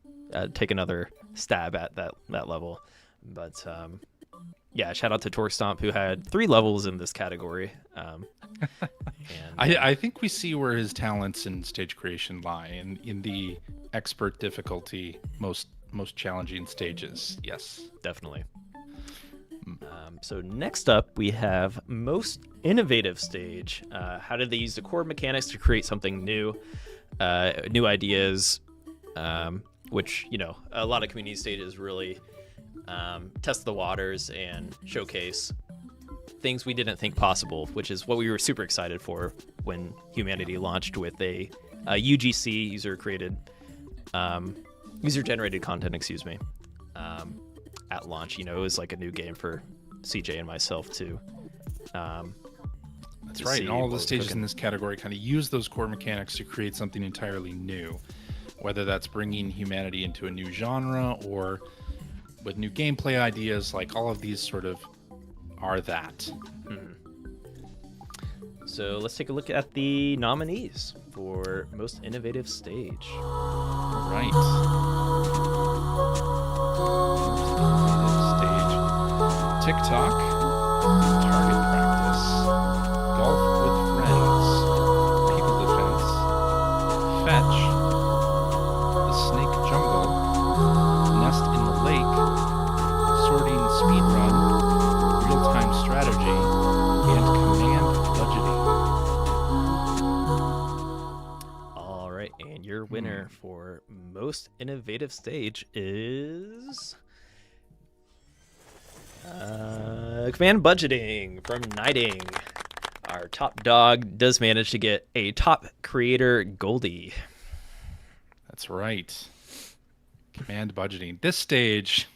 [SPEAKER 1] take another stab at that level. But shout out to Torque Stomp, who had 3 levels in this category.
[SPEAKER 2] I think we see where his talents in stage creation lie, in the expert difficulty, most challenging stages. Yes,
[SPEAKER 1] definitely. So next up, we have most innovative stage. How did they use the core mechanics to create something new, new ideas, which, a lot of community stages really test the waters and showcase things we didn't think possible, which is what we were super excited for when humanity launched with a UGC, user-generated content, at launch. It was like a new game for CJ and myself to
[SPEAKER 2] that's right, and all the stages in this category kind of use those core mechanics to create something entirely new, whether that's bringing humanity into a new genre or with new gameplay ideas. Like, all of these sort of are that.
[SPEAKER 1] So let's take a look at the nominees for most innovative stage.
[SPEAKER 2] All right. TikTok, Target Practice, Golf with Friends, People Defense, Fetch, The Snake Jungle, Nest in the Lake, Sorting Speedrun, Real-Time Strategy, and Command Budgeting.
[SPEAKER 1] All right, and your winner for most innovative stage is... Command Budgeting from Nighting. Our top dog does manage to get a top creator Goldie.
[SPEAKER 2] That's right. Command Budgeting. This stage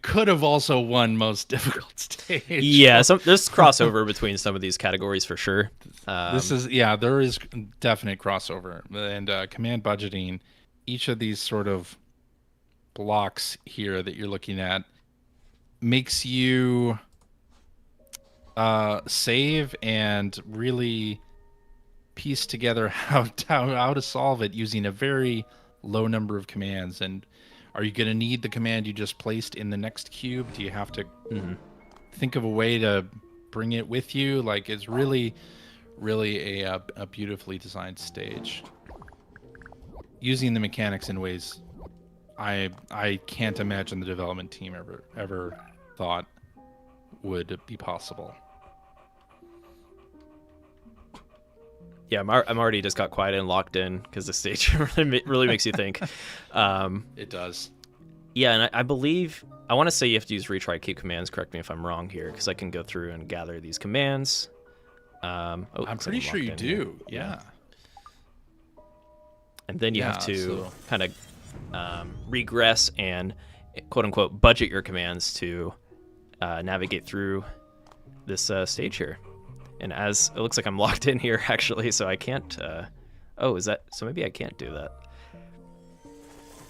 [SPEAKER 2] could have also won most difficult stage.
[SPEAKER 1] Yeah, there's crossover between some of these categories for sure.
[SPEAKER 2] There is definite crossover. And Command Budgeting, each of these sort of blocks here that you're looking at makes you save and really piece together how to solve it using a very low number of commands. And are you going to need the command you just placed in the next cube? Do you have to think of a way to bring it with you? Like, it's really, really a beautifully designed stage, using the mechanics in ways I can't imagine the development team ever thought would be possible.
[SPEAKER 1] Yeah, I'm already just got quiet and locked in because the stage really makes you think.
[SPEAKER 2] It does.
[SPEAKER 1] Yeah, and I believe, I want to say you have to use retry keep commands. Correct me if I'm wrong here, because I can go through and gather these commands. Oh,
[SPEAKER 2] I'm
[SPEAKER 1] looks like
[SPEAKER 2] pretty sure
[SPEAKER 1] locked
[SPEAKER 2] you
[SPEAKER 1] in here.
[SPEAKER 2] do. Yeah.
[SPEAKER 1] And then you have to
[SPEAKER 2] so-
[SPEAKER 1] kind of regress and quote unquote budget your commands to navigate through this stage here. And as it looks like I'm locked in here actually, so I can't. Oh, is that so? Maybe I can't do that.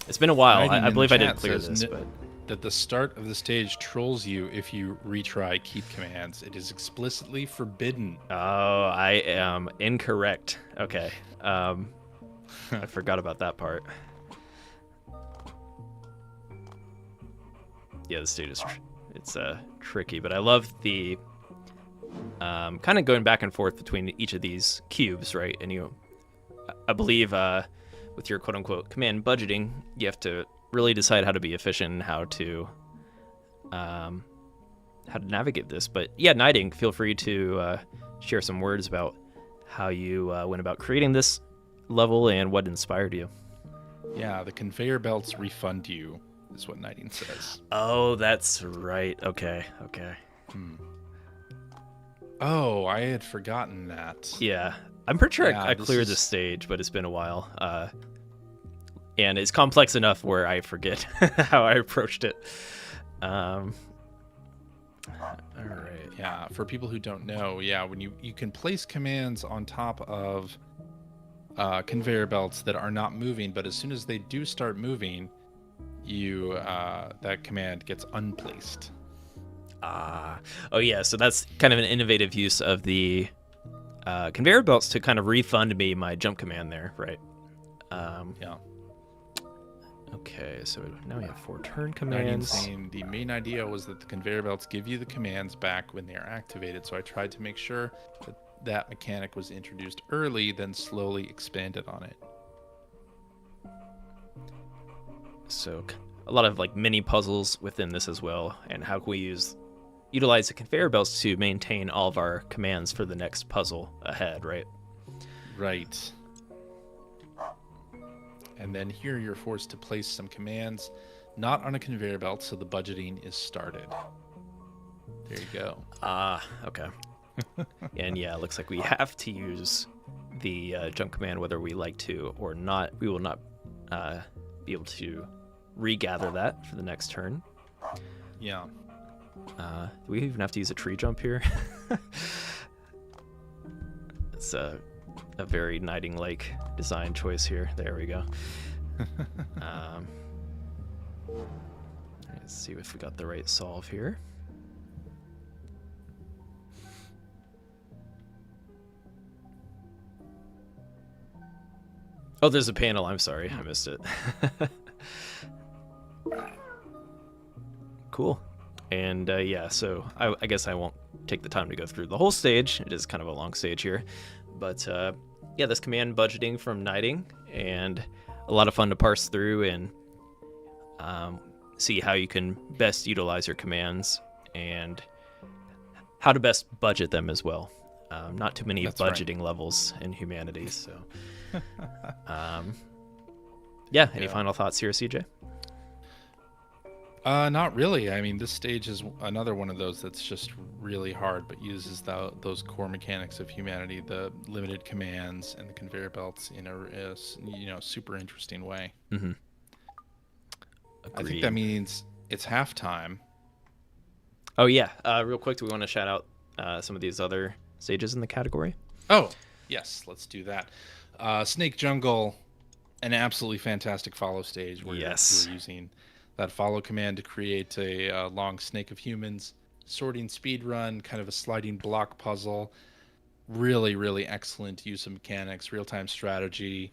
[SPEAKER 1] It's been a while.
[SPEAKER 2] Writing
[SPEAKER 1] I
[SPEAKER 2] in
[SPEAKER 1] believe
[SPEAKER 2] the
[SPEAKER 1] I didn't
[SPEAKER 2] chat
[SPEAKER 1] clear
[SPEAKER 2] says
[SPEAKER 1] this, but
[SPEAKER 2] that the start of the stage trolls you if you retry keep commands. It is explicitly forbidden.
[SPEAKER 1] oh, I am incorrect. Okay, I forgot about that part. Yeah, the stage is it's tricky, but I love the kind of going back and forth between each of these cubes, right? And I believe with your quote unquote command budgeting, you have to really decide how to be efficient and how to navigate this. But yeah, Knighting, feel free to share some words about how you went about creating this level and what inspired you.
[SPEAKER 2] Yeah, the conveyor belts refund you, is what Knighting says.
[SPEAKER 1] Oh, that's right. Okay.
[SPEAKER 2] Oh, I had forgotten that.
[SPEAKER 1] Yeah, I'm pretty sure
[SPEAKER 2] Yeah,
[SPEAKER 1] I
[SPEAKER 2] this
[SPEAKER 1] cleared
[SPEAKER 2] is-
[SPEAKER 1] this stage, but it's been a while. And it's complex enough where I forget how I approached it. All right.
[SPEAKER 2] Yeah, for people who don't know, yeah, when you can place commands on top of conveyor belts that are not moving, but as soon as they do start moving, you that command gets unplaced.
[SPEAKER 1] Oh yeah, so that's kind of an innovative use of the conveyor belts to kind of refund me my jump command there, right?
[SPEAKER 2] Yeah.
[SPEAKER 1] Okay, so now we have 4 turn
[SPEAKER 2] Knighting
[SPEAKER 1] commands.
[SPEAKER 2] saying the main idea was that the conveyor belts give you the commands back when they are activated, so I tried to make sure that mechanic was introduced early, then slowly expanded on it.
[SPEAKER 1] So a lot of like mini puzzles within this as well, and how can we utilize the conveyor belts to maintain all of our commands for the next puzzle ahead, right?
[SPEAKER 2] Right. And then here you're forced to place some commands not on a conveyor belt, so the budgeting is started. There you go.
[SPEAKER 1] Okay. And yeah, it looks like we have to use the jump command whether we like to or not. We will not be able to regather that for the next turn.
[SPEAKER 2] Yeah.
[SPEAKER 1] Do we even have to use a tree jump here? It's a very Knighting-like design choice here. There we go. Let's see if we got the right solve here. Oh, there's a panel. I'm sorry. I missed it. Cool. And yeah, so I guess I won't take the time to go through the whole stage. It is kind of a long stage here. But yeah, this command budgeting from Knighting, and a lot of fun to parse through and see how you can best utilize your commands and how to best budget them as well. Not too many
[SPEAKER 2] That's right.
[SPEAKER 1] budgeting levels in humanity, so... yeah, any final thoughts here, CJ?
[SPEAKER 2] Not really. I mean, this stage is another one of those that's just really hard, but uses those core mechanics of humanity, the limited commands and the conveyor belts in a super interesting way.
[SPEAKER 1] Mm-hmm.
[SPEAKER 2] I think that means it's halftime.
[SPEAKER 1] Oh yeah, real quick, do we want to shout out some of these other stages in the category?
[SPEAKER 2] Oh, yes, let's do that. Snake Jungle, an absolutely fantastic follow stage where you're using that follow command to create a long snake of humans, sorting speed run, kind of a sliding block puzzle. Really, really excellent use of mechanics, real-time strategy,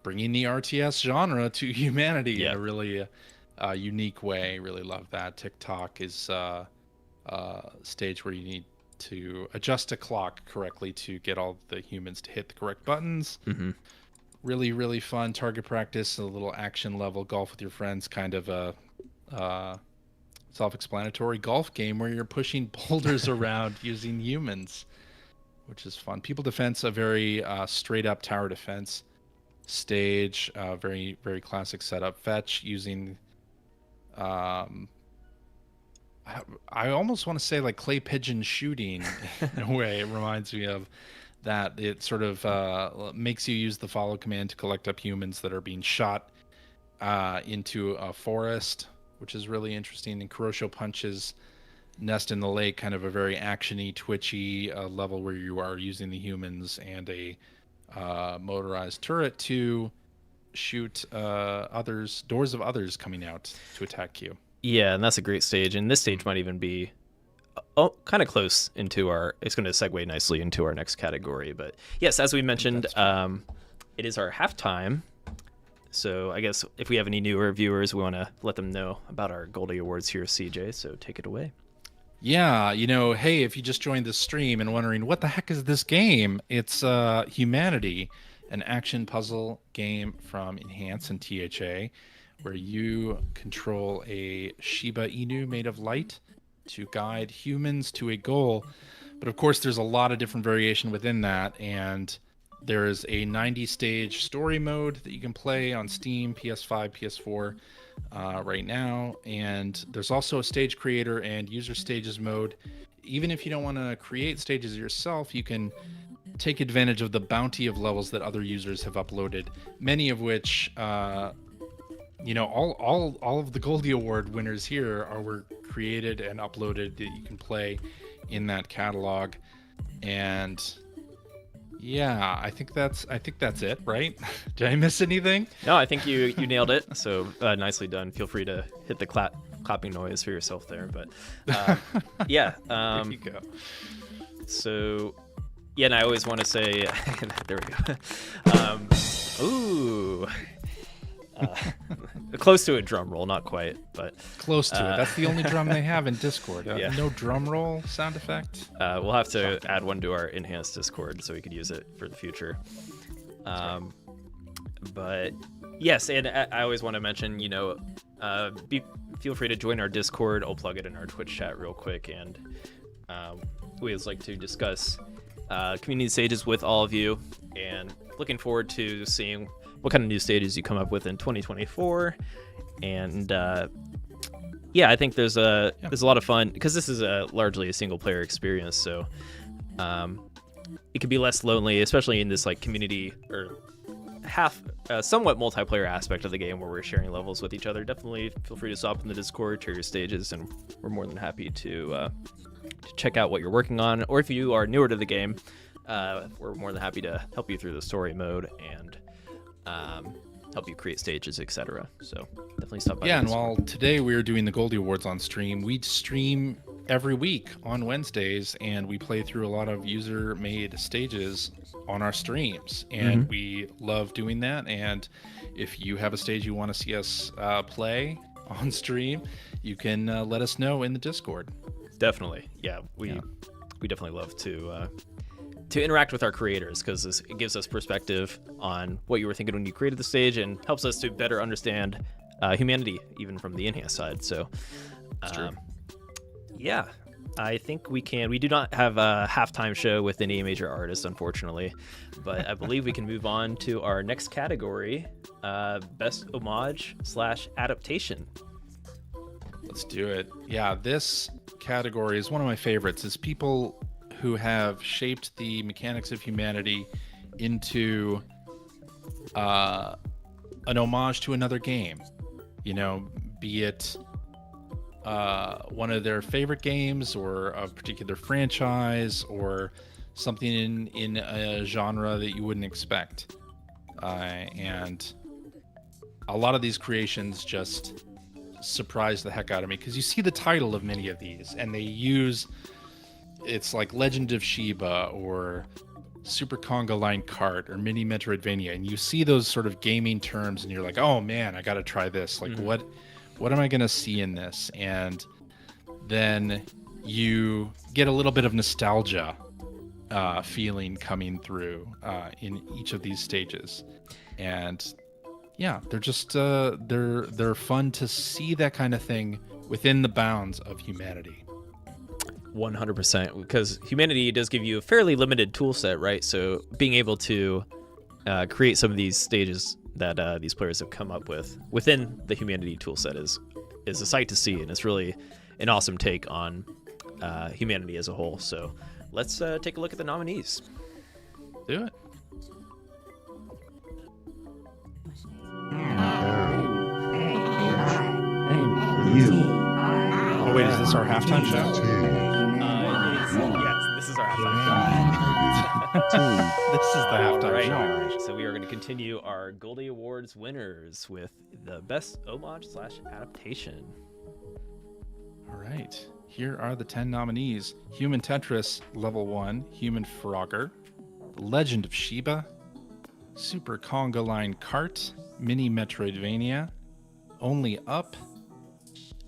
[SPEAKER 2] bringing the RTS genre to humanity in a really unique way. Really love that. TikTok is a stage where you need to adjust a clock correctly to get all the humans to hit the correct buttons.
[SPEAKER 1] Mm-hmm.
[SPEAKER 2] Really, really fun target practice, a little action level golf with your friends, kind of a self-explanatory golf game where you're pushing boulders around using humans, which is fun. People Defense, a very straight up tower defense stage, very, very classic setup. Fetch using I almost want to say like clay pigeon shooting in a way. It reminds me of that. It sort of makes you use the follow command to collect up humans that are being shot into a forest, which is really interesting. And Kurosho Punch's Nest in the Lake, kind of a very actiony, twitchy level where you are using the humans and a motorized turret to shoot doors of others coming out to attack you.
[SPEAKER 1] Yeah, and that's a great stage. And this stage might even be kind of close into it's going to segue nicely into our next category. But yes, as we mentioned, it is our halftime. So I guess if we have any newer viewers, we want to let them know about our Goldie Awards here, CJ. So take it away.
[SPEAKER 2] Yeah, hey, if you just joined the stream and wondering what the heck is this game, it's Humanity, an action puzzle game from Enhance and THA, where you control a Shiba Inu made of light to guide humans to a goal. But of course, there's a lot of different variation within that, and there is a 90-stage story mode that you can play on Steam, PS5, PS4 right now, and there's also a stage creator and user stages mode. Even if you don't want to create stages yourself, you can take advantage of the bounty of levels that other users have uploaded, many of which all of the Goldie Award winners here were created and uploaded that you can play in that catalog. And yeah, I think that's it, right? Did I miss anything?
[SPEAKER 1] No, I think you nailed it. So nicely done. Feel free to hit the clapping noise for yourself there. But yeah,
[SPEAKER 2] there you go.
[SPEAKER 1] So yeah, and I always want to say, there we go. Ooh. Close to a drum roll, not quite, but
[SPEAKER 2] close to it. That's the only drum they have in Discord.
[SPEAKER 1] Yeah.
[SPEAKER 2] No drum roll sound effect.
[SPEAKER 1] We'll have to add one to our enhanced Discord so we could use it for the future. But yes, and I always want to mention, feel free to join our Discord. I'll plug it in our Twitch chat real quick, and we always like to discuss community stages with all of you, and looking forward to seeing what kind of new stages you come up with in 2024. And I think there's a lot of fun because this is largely a single player experience, so it can be less lonely, especially in this like community or somewhat multiplayer aspect of the game where we're sharing levels with each other. Definitely feel free to stop in the Discord, share your stages, and we're more than happy to check out what you're working on. Or if you are newer to the game, we're more than happy to help you through the story mode and help you create stages, etc. So definitely stop by.
[SPEAKER 2] Yeah, and while today we are doing the Goldie Awards on stream, we stream every week on Wednesdays, and we play through a lot of user-made stages on our streams, and we love doing that. And if you have a stage you want to see us play on stream, you can let us know in the Discord.
[SPEAKER 1] Definitely, yeah. We definitely love to interact with our creators, because it gives us perspective on what you were thinking when you created the stage and helps us to better understand humanity, even from the enhanced side. So, yeah, I think we do not have a halftime show with any major artist, unfortunately, but I believe we can move on to our next category, best homage / adaptation.
[SPEAKER 2] Let's do it. Yeah, this category is one of my favorites. It's people who have shaped the mechanics of humanity into an homage to another game. Be it one of their favorite games or a particular franchise or something in a genre that you wouldn't expect. And a lot of these creations just surprise the heck out of me, because you see the title of many of these and it's like Legend of Sheba or Super Conga Line Kart or Mini Metroidvania, and you see those sort of gaming terms and you're like, oh man, I gotta try this. Like, what am I gonna see in this? And then you get a little bit of nostalgia feeling coming through in each of these stages. And yeah, they're just they're fun to see that kind of thing within the bounds of humanity.
[SPEAKER 1] 100%, because humanity does give you a fairly limited tool set, right? So being able to create some of these stages that these players have come up with within the humanity tool set is a sight to see, and it's an awesome take on humanity as a whole. So let's take a look at the nominees.
[SPEAKER 2] Do it. Oh wait, is this our halftime show?
[SPEAKER 1] Yes, this is our halftime show.
[SPEAKER 2] This is the halftime show.
[SPEAKER 1] All right. So we are going to continue our Goldie Awards winners with the best homage/adaptation.
[SPEAKER 2] All right. Here are the 10 nominees. Human Tetris Level 1, Human Frogger, Legend of Sheba, Super Conga Line Kart, Mini Metroidvania, Only Up,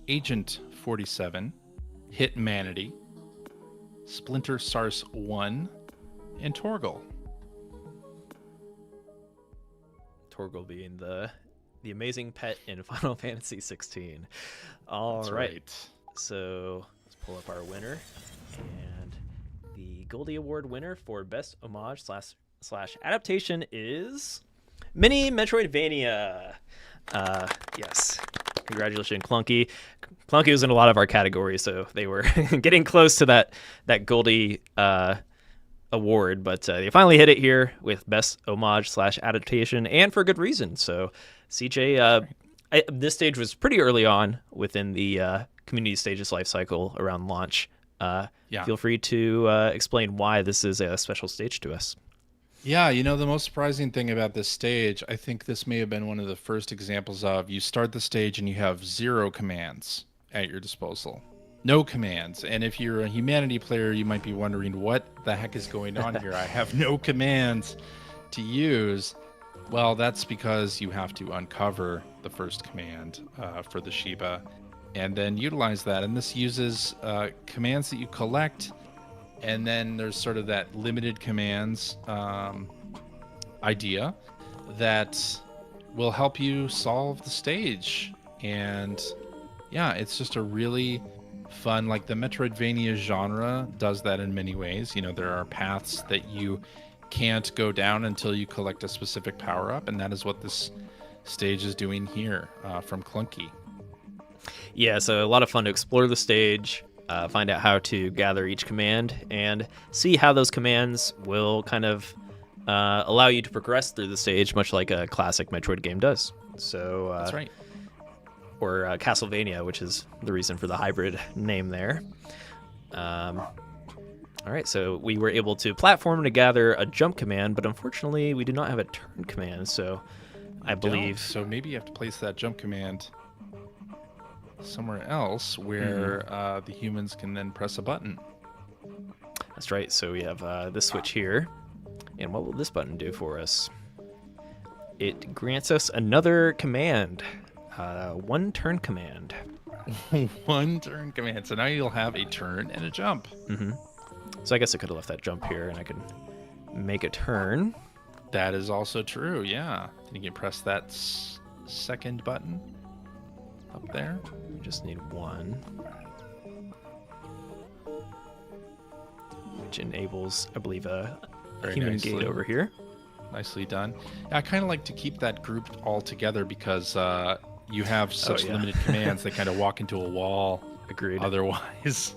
[SPEAKER 2] Agent 47, Hitmanity, Splinter Sars 1, and Torgal.
[SPEAKER 1] Torgal being the amazing pet in Final Fantasy 16. All
[SPEAKER 2] That's
[SPEAKER 1] right. So let's pull up our winner. And the Goldie Award winner for best homage slash adaptation is Mini Metroidvania. Yes. Congratulations, Clunky. Clunky was in a lot of our categories, so they were getting close to that Goldie award, but they finally hit it here with best homage/adaptation, and for good reason. So, CJ, this stage was pretty early on within the community stages life cycle around launch. Feel free to explain why this is a special stage to us.
[SPEAKER 2] Yeah, the most surprising thing about this stage, I think this may have been one of the first examples of you start the stage and you have 0 commands at your disposal. No commands. And if you're a humanity player, you might be wondering what the heck is going on here. I have no commands to use. Well, that's because you have to uncover the first command for the Sheba and then utilize that. And this uses commands that you collect. And then there's sort of that limited commands idea that will help you solve the stage. And yeah, it's just a really fun, like the Metroidvania genre does that in many ways. There are paths that you can't go down until you collect a specific power-up, and that is what this stage is doing here from Clunky.
[SPEAKER 1] Yeah, so a lot of fun to explore the stage, find out how to gather each command, and see how those commands will kind of allow you to progress through the stage, much like a classic Metroid game does. So
[SPEAKER 2] that's right.
[SPEAKER 1] Or Castlevania, which is the reason for the hybrid name there. All right, so we were able to platform to gather a jump command, but unfortunately we do not have a turn command, so I believe...
[SPEAKER 2] So maybe you have to place that jump command somewhere else where the humans can then press a button.
[SPEAKER 1] That's right, so we have this switch here. And what will this button do for us? It grants us another command. One turn command.
[SPEAKER 2] One turn command. So now you'll have a turn and a jump.
[SPEAKER 1] So I guess I could have left that jump here and I could make a turn.
[SPEAKER 2] That is also true, yeah. Then you can press that second button up there.
[SPEAKER 1] We just need one. Which enables, I believe, a human gate over here.
[SPEAKER 2] Nicely done. I kind of like to keep that grouped all together because you have such limited commands that kind of walk into a wall.
[SPEAKER 1] Agreed.
[SPEAKER 2] Otherwise.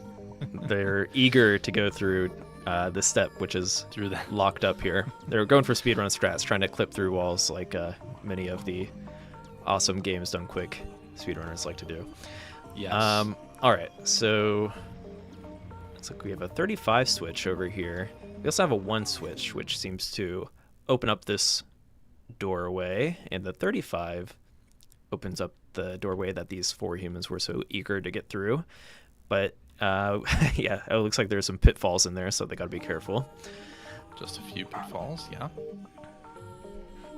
[SPEAKER 1] They're eager to go through this step, which is locked up here. They're going for speedrun strats, trying to clip through walls like many of the awesome games done quick speedrunners like to do.
[SPEAKER 2] Yes.
[SPEAKER 1] All right, so looks like we have a 35 switch over here. We also have a 1 switch, which seems to open up this doorway, and the 35 opens up the doorway that these 4 humans were so eager to get through. But yeah, it looks like there's some pitfalls in there, so they got to be careful.
[SPEAKER 2] Just a few pitfalls, yeah.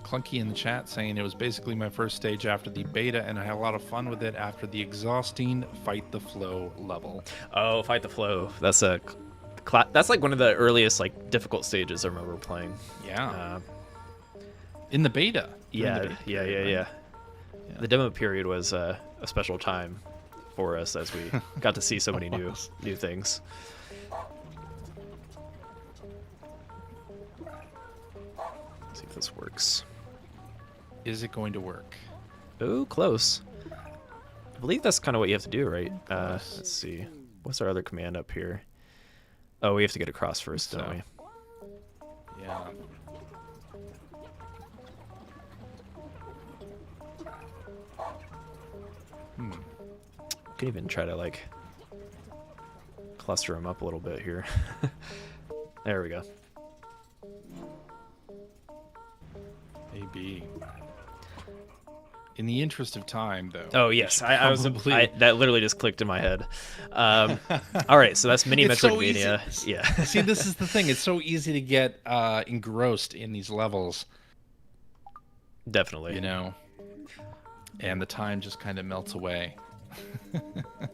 [SPEAKER 2] Clunky in the chat saying it was basically my first stage after the beta, and I had a lot of fun with it after the exhausting Fight the Flow level.
[SPEAKER 1] Oh, Fight the Flow. That's like one of the earliest difficult stages I remember playing.
[SPEAKER 2] Yeah. In the beta.
[SPEAKER 1] Yeah. The demo period was a special time for us as we got to see so many new things. Let's see if this works.
[SPEAKER 2] Is it going to work?
[SPEAKER 1] Oh, close. I believe that's kind of what you have to do, right? Let's see. What's our other command up here? Oh, we have to get across first, don't we?
[SPEAKER 2] Yeah.
[SPEAKER 1] Can even try to like cluster them up a little bit here. There we go.
[SPEAKER 2] Maybe. In the interest of time, though.
[SPEAKER 1] Oh yes, I was that literally just clicked in my head. All right, so that's Mini Metroidvania. Yeah.
[SPEAKER 2] See, this is the thing. It's so easy to get engrossed in these levels.
[SPEAKER 1] Definitely.
[SPEAKER 2] You know, and the time just kind of melts away.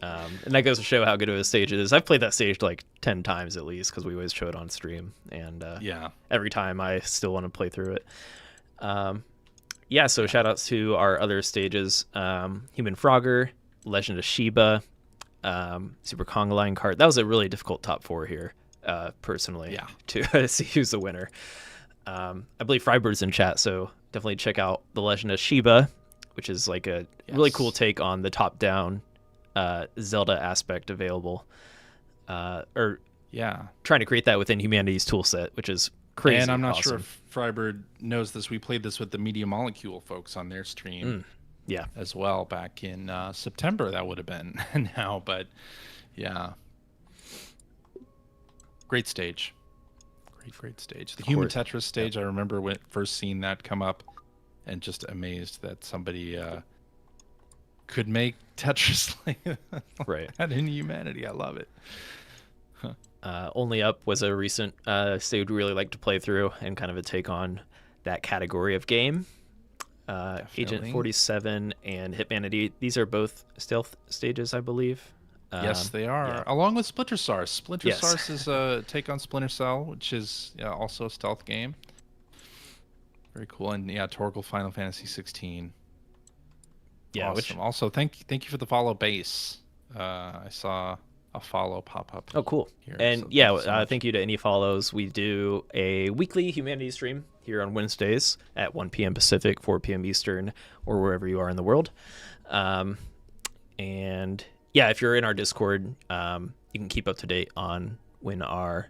[SPEAKER 1] And that goes to show how good of a stage it is. I've played that stage like 10 times at least because we always show it on stream, and every time I still want to play through it. So shout outs to our other stages, Human Frogger, Legend of Sheba, Super Conga Line Kart. That was a really difficult top 4 here, personally, to see who's the winner. I believe Freibird's in chat, so definitely check out the Legend of Sheba, which is like a really cool take on the top-down Zelda aspect available. Trying to create that within Humanity's toolset, which is crazy.
[SPEAKER 2] And I'm not
[SPEAKER 1] awesome.
[SPEAKER 2] sure if Freibird knows this. We played this with the Media Molecule folks on their stream as well back in September. That would have been now, but yeah. Great stage. Great stage. The Human Tetris stage, I remember when first seeing that come up and just amazed that somebody could make Tetris like that in Humanity. I love it.
[SPEAKER 1] Only Up was a recent stage we really like to play through, and kind of a take on that category of game. Agent 47 and Hitmanity, these are both stealth stages, I believe.
[SPEAKER 2] Yes, they are. Along with Splinter Cell. Splinter Cell is a take on Splinter Cell, which is also a stealth game. Very cool. And Torgal Final Fantasy 16.
[SPEAKER 1] Yeah,
[SPEAKER 2] awesome. Also, thank you for the follow, Base. I saw a follow pop up.
[SPEAKER 1] Oh, cool.
[SPEAKER 2] Here,
[SPEAKER 1] and
[SPEAKER 2] so
[SPEAKER 1] thank you to any follows. We do a weekly Humanity stream here on Wednesdays at 1 p.m. Pacific, 4 p.m. Eastern, or wherever you are in the world. If you're in our Discord, you can keep up to date on when our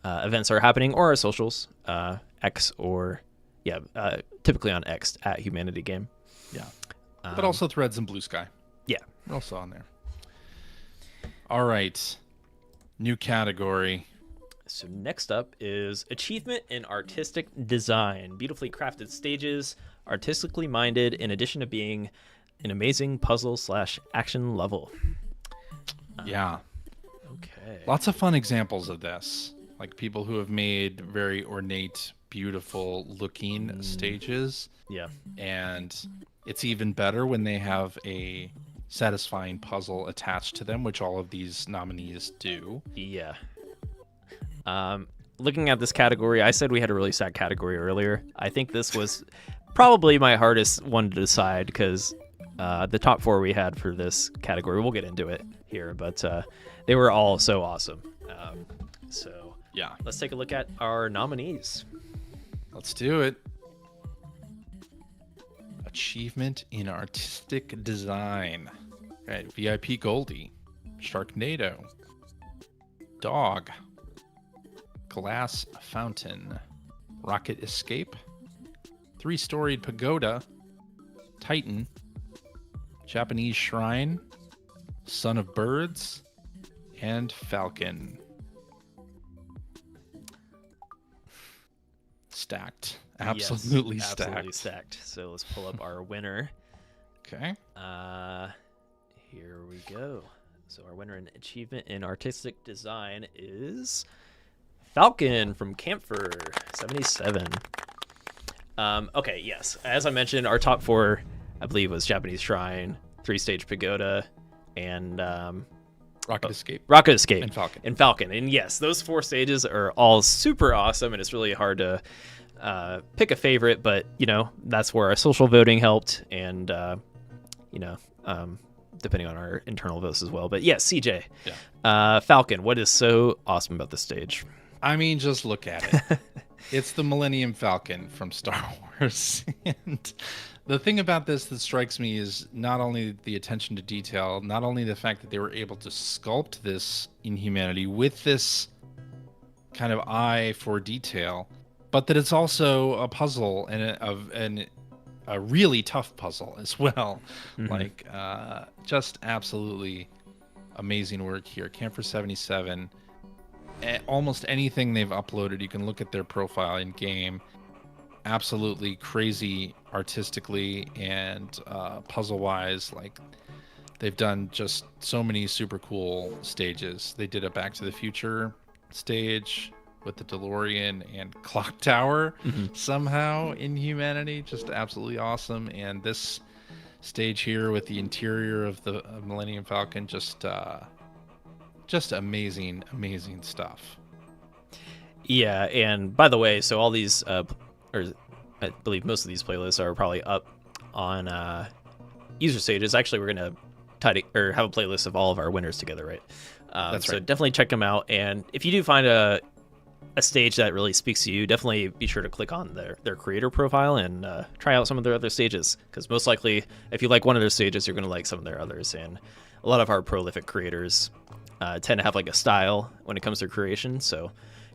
[SPEAKER 1] events are happening, or our socials, X or typically on X at Humanity Game.
[SPEAKER 2] Yeah. But also Threads and Blue Sky.
[SPEAKER 1] Yeah.
[SPEAKER 2] We're also on there. All right. New category.
[SPEAKER 1] So next up is Achievement in Artistic Design. Beautifully crafted stages, artistically minded, in addition to being an amazing puzzle/action level. Okay.
[SPEAKER 2] Lots of fun examples of this. Like people who have made very ornate, beautiful looking stages.
[SPEAKER 1] Yeah.
[SPEAKER 2] And it's even better when they have a satisfying puzzle attached to them, which all of these nominees do.
[SPEAKER 1] Yeah. Looking at this category, I said we had a really sad category earlier. I think this was probably my hardest one to decide because the top 4 we had for this category, we'll get into it here, but they were all so awesome. Let's take a look at our nominees.
[SPEAKER 2] Let's do it. Achievement in Artistic Design. Right, VIP Goldie, Sharknado, Dog, Glass Fountain, Rocket Escape, 3-Storied Pagoda, Titan, Japanese Shrine, Son of Birds, and Falcon. Stacked. Absolutely stacked.
[SPEAKER 1] Absolutely stacked. So let's pull up our winner.
[SPEAKER 2] Okay.
[SPEAKER 1] Here we go. So our winner in Achievement in Artistic Design is Falcon from Camphor 77. Okay, yes. As I mentioned, our top 4, I believe, was Japanese Shrine, 3-Stage Pagoda, and
[SPEAKER 2] Rocket Escape.
[SPEAKER 1] And Falcon. And yes, those 4 stages are all super awesome, and it's really hard to pick a favorite, but, that's where our social voting helped, and, depending on our internal votes as well. But yes, CJ, Falcon, what is so awesome about this stage?
[SPEAKER 2] I mean, just look at it. It's the Millennium Falcon from Star Wars. And the thing about this that strikes me is not only the attention to detail, not only the fact that they were able to sculpt this inhumanity with this kind of eye for detail, but that it's also a puzzle and a really tough puzzle as well. Like, just absolutely amazing work here. Camper 77. Almost anything they've uploaded, you can look at their profile in game. Absolutely crazy artistically and puzzle-wise. Like, they've done just so many super cool stages. They did a Back to the Future stage with the DeLorean and Clock Tower somehow in humanity. Just absolutely awesome. And this stage here with the interior of the Millennium Falcon, just amazing stuff.
[SPEAKER 1] Yeah, and by the way, so all these or I believe most of these playlists are probably up on user stages. Actually, we're gonna have a playlist of all of our winners together, right?
[SPEAKER 2] That's
[SPEAKER 1] so
[SPEAKER 2] right.
[SPEAKER 1] definitely check them out, and if you do find a stage that really speaks to you, definitely be sure to click on their creator profile and try out some of their other stages, because most likely if you like one of their stages, you're going to like some of their others. And a lot of our prolific creators tend to have like a style when it comes to creation, so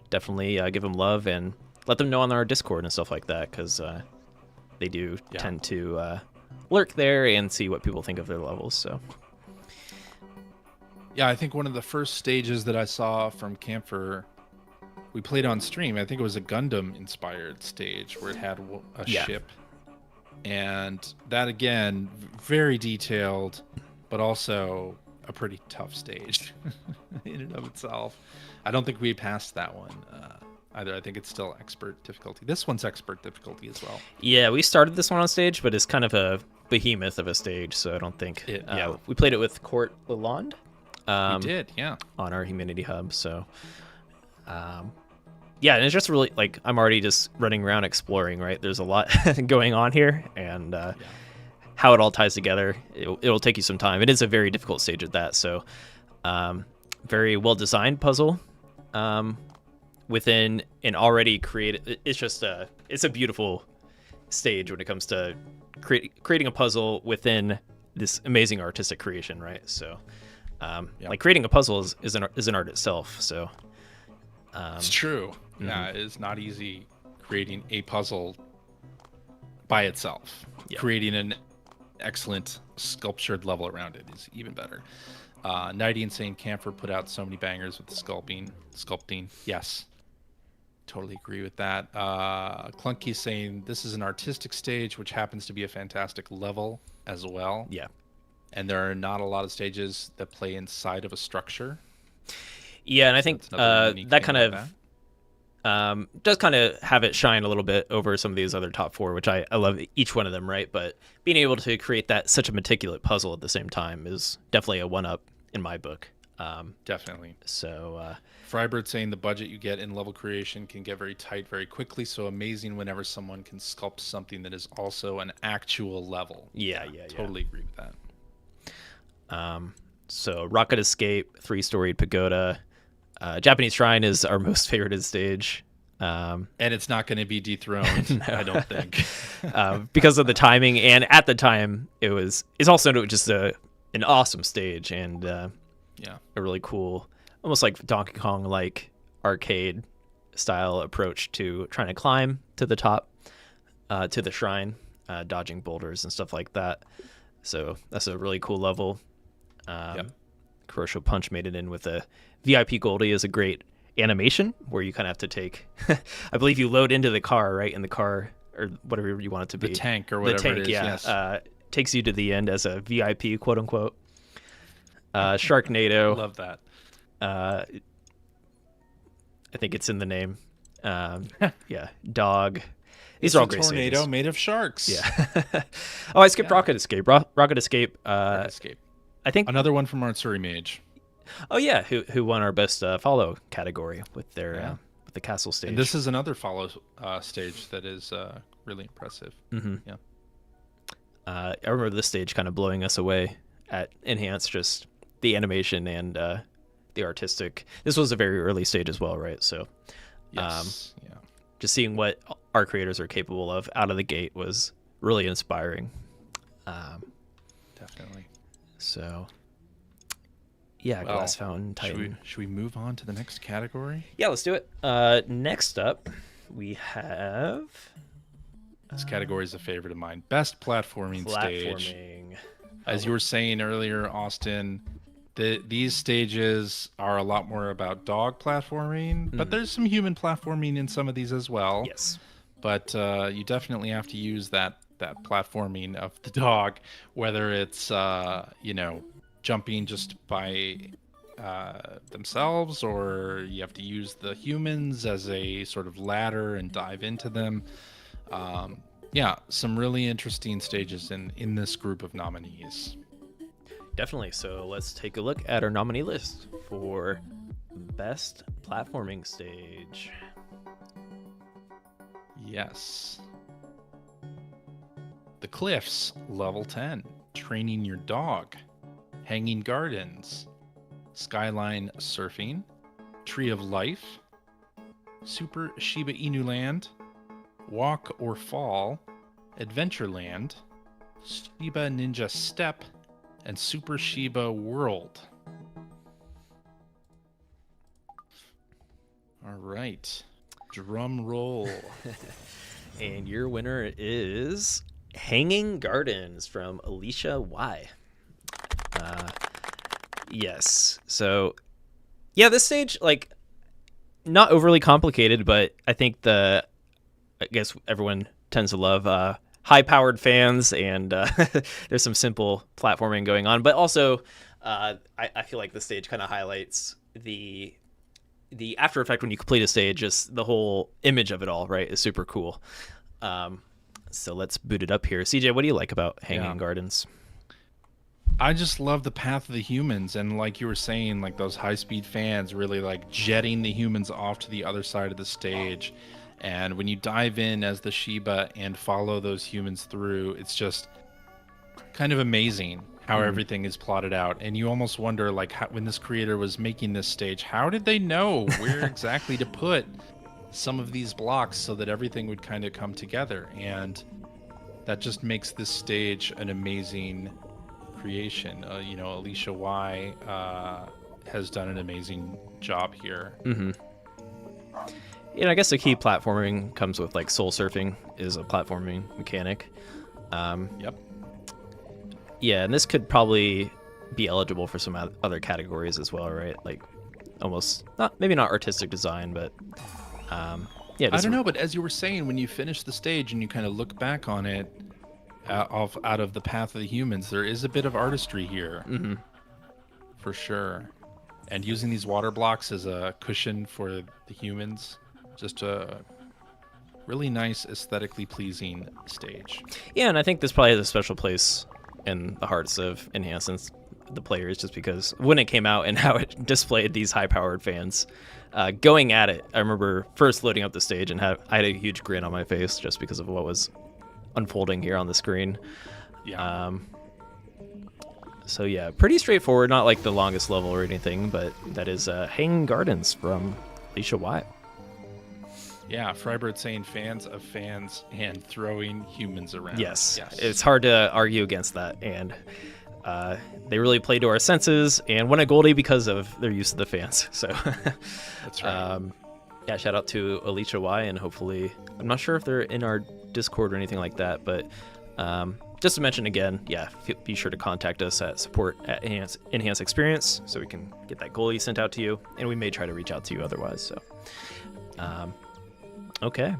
[SPEAKER 1] definitely give them love and let them know on our Discord and stuff like that, because they do tend to lurk there and see what people think of their levels. So
[SPEAKER 2] yeah, I think one of the first stages that I saw from Camphor, we played on stream. I think it was a Gundam-inspired stage where it had a ship. And that, again, very detailed, but also a pretty tough stage in and of itself. I don't think we passed that one either. I think it's still expert difficulty. This one's expert difficulty as well.
[SPEAKER 1] Yeah, we started this one on stage, but it's kind of a behemoth of a stage, so I don't think... we played it with Court Lalonde.
[SPEAKER 2] We did, yeah.
[SPEAKER 1] On our Humanity Hub, so... yeah, and it's just really, like, I'm already just running around exploring, right? There's a lot going on here, and how it all ties together, it'll take you some time. It is a very difficult stage at that, so very well-designed puzzle within an already created... It's a beautiful stage when it comes to creating a puzzle within this amazing artistic creation, right? So, like, creating a puzzle is an art itself, so...
[SPEAKER 2] it's true. Yeah, it's not easy creating a puzzle by itself. Yep. Creating an excellent sculptured level around it is even better. Nighty Insane Camphor put out so many bangers with the sculpting. Yes, totally agree with that. Clunky saying this is an artistic stage, which happens to be a fantastic level as well.
[SPEAKER 1] Yeah.
[SPEAKER 2] And there are not a lot of stages that play inside of a structure.
[SPEAKER 1] Yeah, and I think that kind of does kind of have it shine a little bit over some of these other top four, which I love each one of them, right? But being able to create such a meticulous puzzle at the same time is definitely a one-up in my book.
[SPEAKER 2] Definitely.
[SPEAKER 1] So
[SPEAKER 2] Frybird saying the budget you get in level creation can get very tight very quickly, so amazing whenever someone can sculpt something that is also an actual level.
[SPEAKER 1] Yeah.
[SPEAKER 2] Totally agree with that.
[SPEAKER 1] So Rocket Escape, 3-storied pagoda. Japanese Shrine is our most favorited stage.
[SPEAKER 2] And it's not going to be dethroned, I don't think.
[SPEAKER 1] Because of the timing, and at the time, it's also just an awesome stage, and a really cool, almost like Donkey Kong-like arcade-style approach to trying to climb to the top, to the shrine, dodging boulders and stuff like that. So that's a really cool level. Kuroshio Punch made it in with a VIP Goldie is a great animation where you kind of have to take, I believe you load into the car, right? In the car or whatever you want it to be.
[SPEAKER 2] The tank or whatever it is.
[SPEAKER 1] Yes. Takes you to the end as a VIP, quote unquote. Sharknado.
[SPEAKER 2] Love that.
[SPEAKER 1] I think it's in the name. Dog. These are all great
[SPEAKER 2] tornado
[SPEAKER 1] stages.
[SPEAKER 2] made of sharks.
[SPEAKER 1] Yeah. Oh, I skipped Rocket Escape. Rocket Escape.
[SPEAKER 2] Rocket Escape.
[SPEAKER 1] I think
[SPEAKER 2] another one from Artsuri Mage.
[SPEAKER 1] Oh yeah, who won our best follow category with their with the castle stage.
[SPEAKER 2] And this is another follow stage that is really impressive.
[SPEAKER 1] Mm-hmm.
[SPEAKER 2] Yeah.
[SPEAKER 1] I remember this stage kind of blowing us away at Enhance, just the animation and the artistic. This was a very early stage as well, right? So,
[SPEAKER 2] yes,
[SPEAKER 1] just seeing what our creators are capable of out of the gate was really inspiring.
[SPEAKER 2] Definitely.
[SPEAKER 1] So, yeah,
[SPEAKER 2] Well,
[SPEAKER 1] Glass Fountain Titan.
[SPEAKER 2] Should we move on to the next category?
[SPEAKER 1] Yeah, let's do it. Next up, we have
[SPEAKER 2] This category is a favorite of mine. Best platforming stage.
[SPEAKER 1] platforming.
[SPEAKER 2] As you were saying earlier, Austin, these stages are a lot more about dog platforming, but there's some human platforming in some of these as well.
[SPEAKER 1] Yes.
[SPEAKER 2] But you definitely have to use that platforming of the dog, whether it's jumping just by themselves, or you have to use the humans as a sort of ladder and dive into them. Yeah, some really interesting stages in this group of nominees.
[SPEAKER 1] Definitely. So let's take a look at our nominee list for best platforming stage.
[SPEAKER 2] Yes. The Cliffs, level 10. Training your dog. Hanging Gardens. Skyline Surfing. Tree of Life. Super Shiba Inu Land. Walk or Fall. Adventureland. Shiba Ninja Step. And Super Shiba World. All right. Drum roll.
[SPEAKER 1] And your winner is Hanging Gardens from Alicia Y. Yes. So, yeah, this stage, like, not overly complicated, but I think I guess everyone tends to love high-powered fans, and there's some simple platforming going on. But also, I feel like the stage kind of highlights the after effect when you complete a stage. Just the whole image of it all, right, is super cool. So let's boot it up here. CJ, what do you like about Hanging Gardens?
[SPEAKER 2] I just love the path of the humans, and like you were saying, like those high-speed fans really like jetting the humans off to the other side of the stage. And when you dive in as the Shiba and follow those humans through, it's just kind of amazing how everything is plotted out. And you almost wonder, like, when this creator was making this stage, how did they know where exactly to put some of these blocks so that everything would kind of come together? And that just makes this stage an amazing creation. Alicia Y has done an amazing job here.
[SPEAKER 1] Mm-hmm. Yeah, I guess the key platforming comes with, like, soul surfing is a platforming mechanic.
[SPEAKER 2] Yep.
[SPEAKER 1] Yeah, and this could probably be eligible for some other categories as well, right? Like, almost maybe not artistic design, but yeah.
[SPEAKER 2] I don't know, but as you were saying, when you finish the stage and you kind of look back on it, out of the path of the humans, there is a bit of artistry here, for sure. And using these water blocks as a cushion for the humans, just a really nice, aesthetically pleasing stage.
[SPEAKER 1] Yeah, and I think this probably has a special place in the hearts of Enhanced the players, just because when it came out and how it displayed these high-powered fans going at it. I remember first loading up the stage and I had a huge grin on my face just because of what was unfolding here on the screen.
[SPEAKER 2] Yeah.
[SPEAKER 1] So yeah, pretty straightforward, not like the longest level or anything, but that is Hanging Gardens from Alicia Y.
[SPEAKER 2] Yeah, Frybird saying fans of fans and throwing humans around.
[SPEAKER 1] Yes. It's hard to argue against that, and they really play to our senses and won a Goldie because of their use of the fans. So
[SPEAKER 2] That's right.
[SPEAKER 1] Yeah, shout out to Alicia Y, and hopefully, I'm not sure if they're in our Discord or anything like that, but just to mention again, yeah, be sure to contact us at support@Enhance Experience so we can get that Goldie sent out to you, and we may try to reach out to you otherwise. So, okay.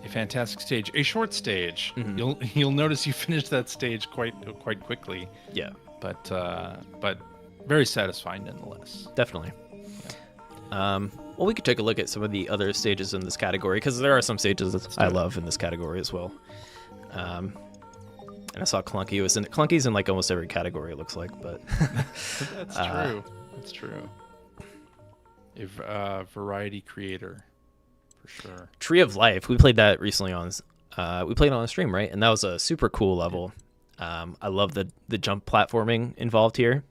[SPEAKER 2] A fantastic stage, a short stage. You'll notice you finished that stage quite quickly.
[SPEAKER 1] Yeah,
[SPEAKER 2] but very satisfying nonetheless.
[SPEAKER 1] Definitely. Well, we could take a look at some of the other stages in this category, because there are some stages that I love in this category as well. And I saw Clunky was in it. Clunky's in like almost every category, it looks like, but
[SPEAKER 2] That's true. That's true. A variety creator, for sure.
[SPEAKER 1] Tree of Life, we played that recently on a stream, right? And that was a super cool level. I love the jump platforming involved here,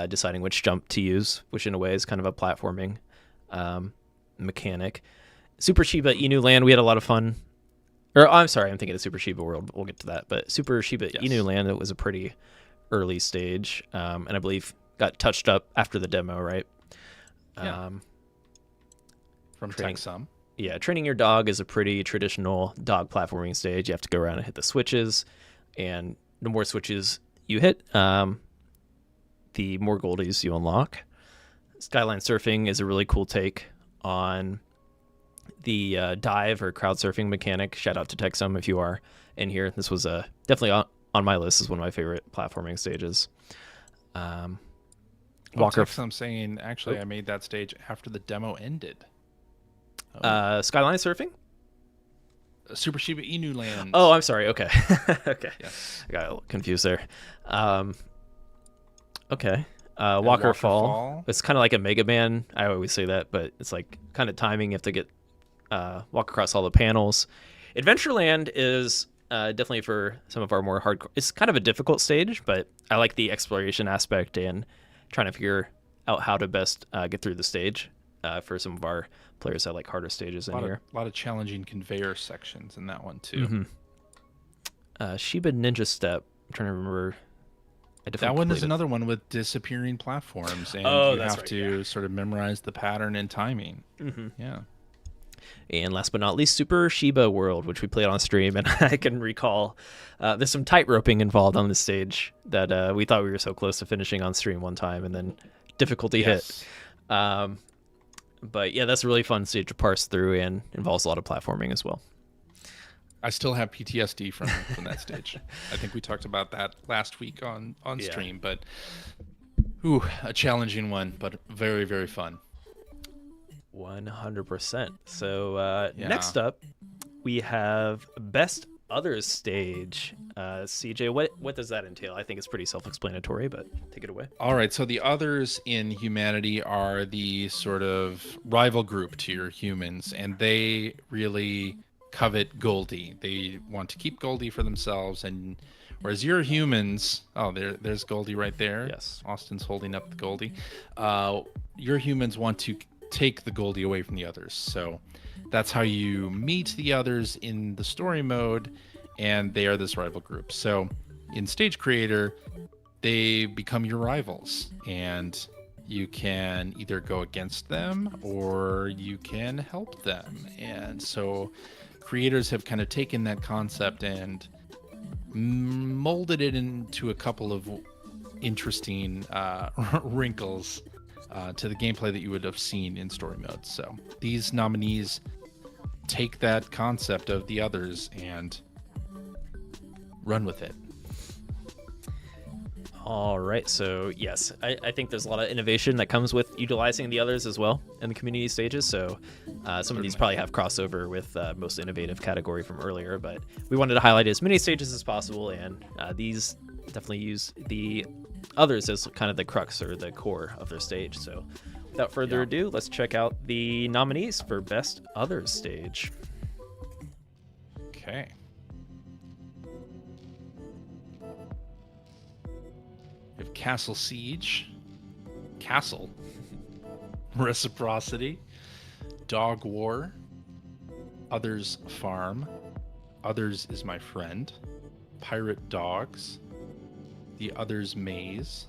[SPEAKER 1] deciding which jump to use, which in a way is kind of a platforming mechanic. Super Shiba Inu Land, we had a lot of fun. Or I'm sorry, I'm thinking of Super Shiba World. We'll get to that. But Super Shiba Inu Land, it was a pretty early stage, and I believe got touched up after the demo, right?
[SPEAKER 2] Yeah. From Texum.
[SPEAKER 1] Yeah, training your dog is a pretty traditional dog platforming stage. You have to go around and hit the switches, and the more switches you hit, the more goldies you unlock. Skyline surfing is a really cool take on the dive or crowd surfing mechanic. Shout out to Texum if you are in here. This was definitely on my list as one of my favorite platforming stages.
[SPEAKER 2] Walker, I'm saying actually I made that stage after the demo ended.
[SPEAKER 1] Skyline surfing?
[SPEAKER 2] Super Shiba Inu Land.
[SPEAKER 1] Oh, I'm sorry. Okay. Okay.
[SPEAKER 2] Yes.
[SPEAKER 1] I got a little confused there. Okay. Walker Fall. It's kind of like a Mega Man. I always say that, but it's like kind of timing. You have to get walk across all the panels. Adventureland is definitely for some of our more hardcore. It's kind of a difficult stage, but I like the exploration aspect and trying to figure out how to best get through the stage for some of our players that like harder stages in here.
[SPEAKER 2] A lot of challenging conveyor sections in that one too.
[SPEAKER 1] Mm-hmm. Shiba Ninja Step. I'm trying to remember.
[SPEAKER 2] That one is another one with disappearing platforms, and you have to sort of memorize the pattern and timing.
[SPEAKER 1] Mm-hmm.
[SPEAKER 2] Yeah.
[SPEAKER 1] And last but not least, Super Shiba World, which we played on stream, and I can recall there's some tight roping involved on this stage that we thought we were so close to finishing on stream one time, and then difficulty hit. But yeah, that's a really fun stage to parse through and involves a lot of platforming as well.
[SPEAKER 2] I still have PTSD from that stage. I think we talked about that last week on stream, but a challenging one, but very, very fun.
[SPEAKER 1] 100%. So next up, we have Best Others stage. CJ, what does that entail? I think it's pretty self-explanatory, but take it away.
[SPEAKER 2] All right, so the others in humanity are the sort of rival group to your humans, and they really covet Goldie. They want to keep Goldie for themselves, and whereas your humans, there's Goldie right there.
[SPEAKER 1] Yes,
[SPEAKER 2] Austin's holding up the Goldie. Your humans want to take the Goldie away from the others, so that's how you meet the others in the story mode, and they are this rival group. So in Stage Creator, they become your rivals, and you can either go against them or you can help them. And so creators have kind of taken that concept and molded it into a couple of interesting wrinkles to the gameplay that you would have seen in story mode. So these nominees take that concept of the others and run with it.
[SPEAKER 1] All right, so yes, I think there's a lot of innovation that comes with utilizing the others as well in the community stages. So some of these probably have crossover with most innovative category from earlier, but we wanted to highlight as many stages as possible, and these definitely use the others as kind of the crux or the core of their stage. So without further ado, let's check out the nominees for Best Others stage.
[SPEAKER 2] Okay. We have Castle Siege, Castle, Reciprocity, Dog War, Others Farm, Others is My Friend, Pirate Dogs, The Others Maze,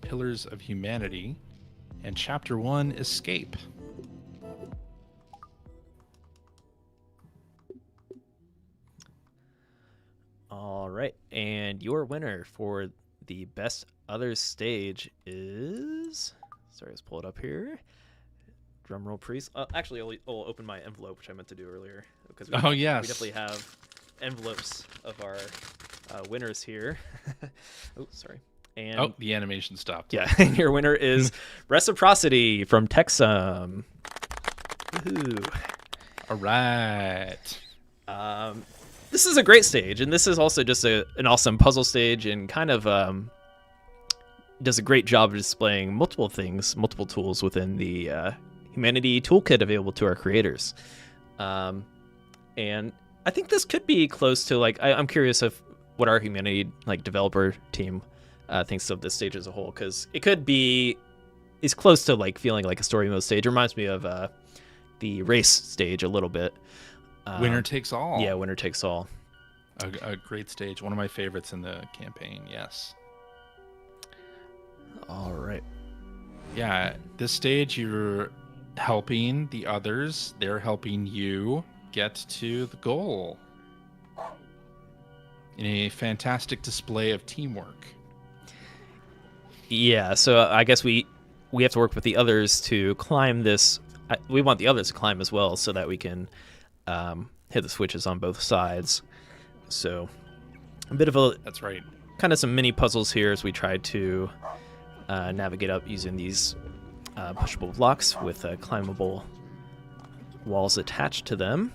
[SPEAKER 2] Pillars of Humanity, and Chapter 1 Escape.
[SPEAKER 1] All right, and your winner for the Best Others stage is... Sorry, let's pull it up here. Drumroll, please. Actually, I'll open my envelope, which I meant to do earlier. Because we definitely have envelopes of our winners here. Oh, sorry. And
[SPEAKER 2] the animation stopped.
[SPEAKER 1] Yeah, and your winner is Reciprocity from Texum. Woohoo.
[SPEAKER 2] All right.
[SPEAKER 1] This is a great stage, and this is also just an awesome puzzle stage, and kind of does a great job of displaying multiple things, multiple tools within the Humanity toolkit available to our creators. And I think this could be close to, like, I'm curious of what our Humanity developer team thinks of this stage as a whole, because it could be, it's close to like feeling like a story mode stage. It reminds me of the race stage a little bit.
[SPEAKER 2] Winner takes all.
[SPEAKER 1] Yeah, winner takes all.
[SPEAKER 2] A great stage. One of my favorites in the campaign. Yes.
[SPEAKER 1] All right.
[SPEAKER 2] Yeah, this stage you're helping the others. They're helping you get to the goal. In a fantastic display of teamwork.
[SPEAKER 1] Yeah, so I guess we have to work with the others to climb this. We want the others to climb as well so that we can hit the switches on both sides. So a bit of a...
[SPEAKER 2] That's right.
[SPEAKER 1] Kind of some mini puzzles here as we try to navigate up using these pushable blocks with climbable walls attached to them.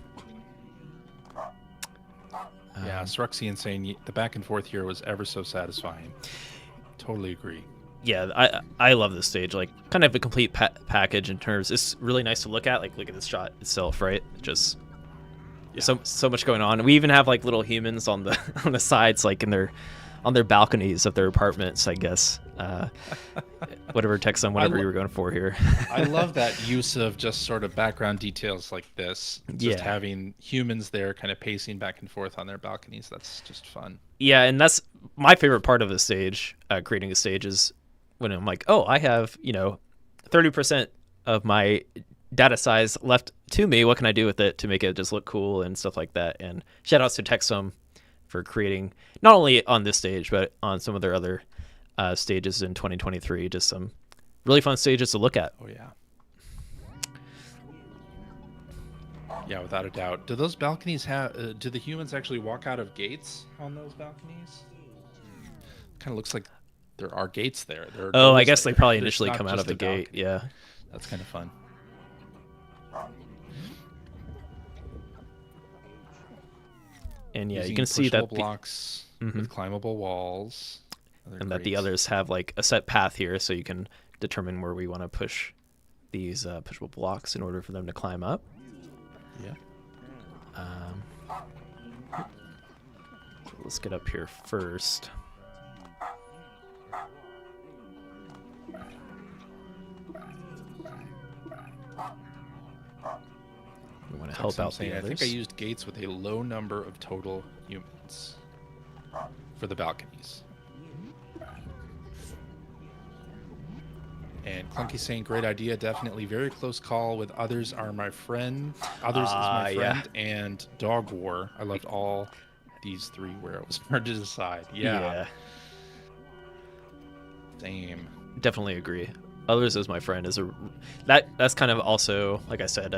[SPEAKER 2] Yeah, Sruxian saying the back and forth here was ever so satisfying. Totally agree.
[SPEAKER 1] Yeah, I love this stage. Like, kind of a complete package in terms. It's really nice to look at. Like, look at this shot itself, right? Just so much going on. We even have like little humans on the on the sides, like on their balconies of their apartments, I guess. Whatever text on whatever you were going for here.
[SPEAKER 2] I love that use of just sort of background details like this. Just having humans there kind of pacing back and forth on their balconies. That's just fun.
[SPEAKER 1] Yeah, and that's my favorite part of the stage, creating a stage, is when I'm like, oh, I have, 30% of my data size left to me. What can I do with it to make it just look cool and stuff like that? And shout outs to Texum for creating, not only on this stage, but on some of their other stages in 2023. Just some really fun stages to look at.
[SPEAKER 2] Oh, yeah. Yeah, without a doubt. Do those balconies have, do the humans actually walk out of gates on those balconies? Kind of looks like there are gates there.
[SPEAKER 1] I guess they probably initially come out of the gate. Yeah.
[SPEAKER 2] That's kind of fun.
[SPEAKER 1] And yeah,
[SPEAKER 2] using
[SPEAKER 1] you can see that
[SPEAKER 2] blocks with climbable walls.
[SPEAKER 1] And that the others have like a set path here, so you can determine where we want to push these pushable blocks in order for them to climb up.
[SPEAKER 2] Yeah.
[SPEAKER 1] So let's get up here first. We want to help out the others.
[SPEAKER 2] I think I used gates with a low number of total humans for the balconies. And Clunky saying, great idea, definitely very close call with others are my friend. Others is my friend, and Dog War. I loved all these three where it was hard to decide. Yeah. Same.
[SPEAKER 1] Definitely agree. Others is my friend is that's kind of also, like I said,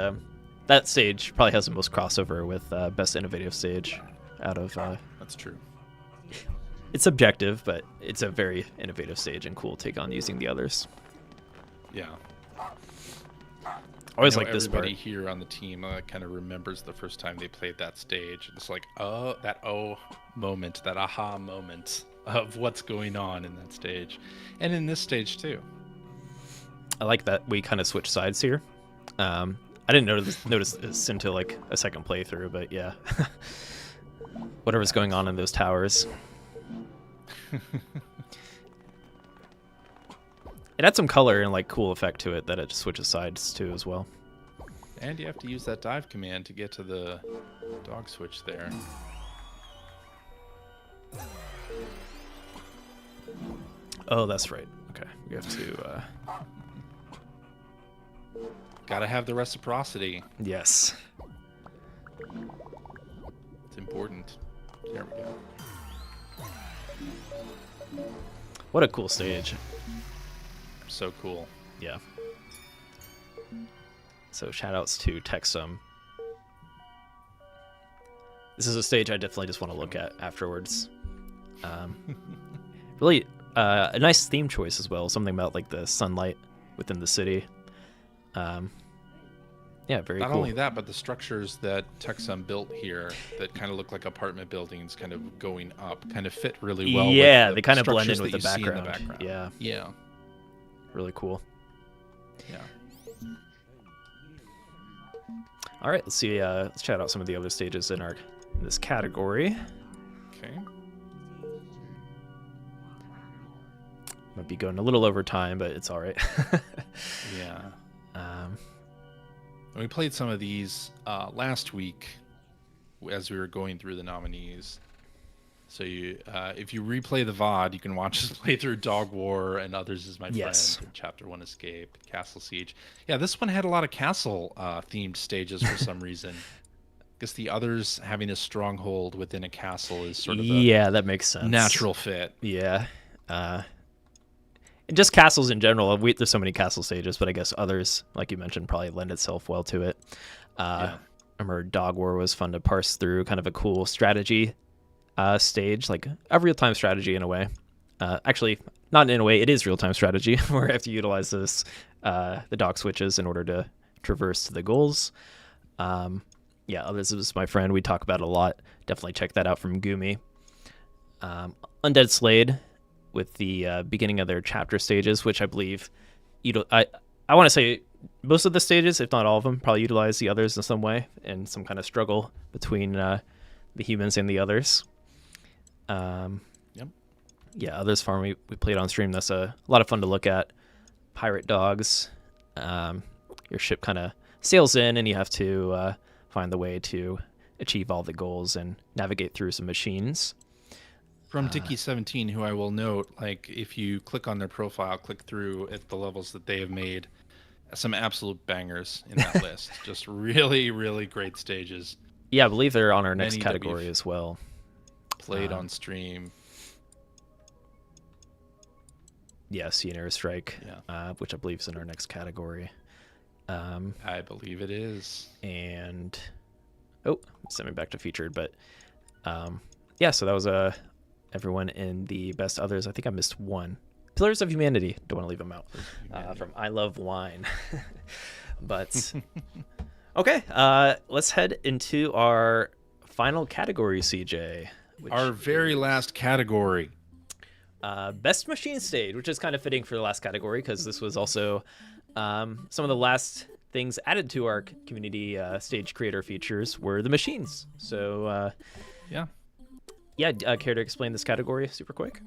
[SPEAKER 1] that stage probably has the most crossover with best innovative stage out of.
[SPEAKER 2] That's true.
[SPEAKER 1] It's subjective, but it's a very innovative stage and cool take on using the others.
[SPEAKER 2] Yeah.
[SPEAKER 1] Always like this part.
[SPEAKER 2] Everybody here on the team kind of remembers the first time they played that stage. It's like, that moment, that aha moment of what's going on in that stage. And in this stage, too.
[SPEAKER 1] I like that we kind of switch sides here. I didn't notice this until like a second playthrough, but yeah. Whatever's going on in those towers. It adds some color and like cool effect to it that it just switches sides too as well.
[SPEAKER 2] And you have to use that dive command to get to the dog switch there.
[SPEAKER 1] Oh, that's right. Okay, we have to.
[SPEAKER 2] Gotta have the reciprocity.
[SPEAKER 1] Yes.
[SPEAKER 2] It's important. There we go.
[SPEAKER 1] What a cool stage.
[SPEAKER 2] So cool.
[SPEAKER 1] Yeah. So shout outs to Texum. This is a stage I definitely just want to look at afterwards. Really a nice theme choice as well. Something about like the sunlight within the city. Yeah, very cool.
[SPEAKER 2] Not only that, but the structures that Texum built here that kind of look like apartment buildings kind of going up kind of fit really well.
[SPEAKER 1] Yeah,
[SPEAKER 2] with
[SPEAKER 1] they kind of blend in with the background. Yeah.
[SPEAKER 2] Yeah.
[SPEAKER 1] Really cool.
[SPEAKER 2] Yeah.
[SPEAKER 1] All right, let's see. Let's chat out some of the other stages in this category.
[SPEAKER 2] Okay.
[SPEAKER 1] Might be going a little over time, but it's all right.
[SPEAKER 2] Yeah. We played some of these last week as we were going through the nominees. So you, if you replay the VOD, you can watch us play through Dog War and Others Is My
[SPEAKER 1] Yes.
[SPEAKER 2] Friend, and Chapter 1 Escape, Castle Siege. Yeah, this one had a lot of castle themed stages for some reason. I guess the Others having a stronghold within a castle is sort of
[SPEAKER 1] that makes sense.
[SPEAKER 2] natural fit.
[SPEAKER 1] Yeah. And just castles in general. There's so many castle stages, but I guess Others, like you mentioned, probably lend itself well to it. I remember Dog War was fun to parse through, kind of a cool strategy stage, like a real-time strategy in a way. Actually, not in a way, it is real-time strategy, where I have to utilize the dog switches in order to traverse to the goals. This is my friend. We talk about it a lot. Definitely check that out from Gumi. Undead Slade, with the beginning of their chapter stages, which I believe, I want to say most of the stages, if not all of them, probably utilize the Others in some way, and some kind of struggle between the humans and the Others. Others Farm we played on stream. That's a lot of fun to look at. Pirate dogs. Your ship kind of sails in, and you have to find the way to achieve all the goals and navigate through some machines.
[SPEAKER 2] From Dicky17, who I will note, like if you click on their profile, click through at the levels that they have made, some absolute bangers in that list. Just really, really great stages.
[SPEAKER 1] Yeah, I believe they're on our next category as well.
[SPEAKER 2] Played on stream.
[SPEAKER 1] Yeah, Sea and Airstrike, which I believe is in our next category.
[SPEAKER 2] I believe it is.
[SPEAKER 1] And send me back to featured, but so that was everyone in the best Others. I think I missed one. Pillars of Humanity. Don't want to leave them out. From I Love Wine. But okay, let's head into our final category, CJ.
[SPEAKER 2] Our very last category.
[SPEAKER 1] Best Machine Stage, which is kind of fitting for the last category because this was also some of the last things added to our community stage creator features were the machines. So care to explain this category super quick?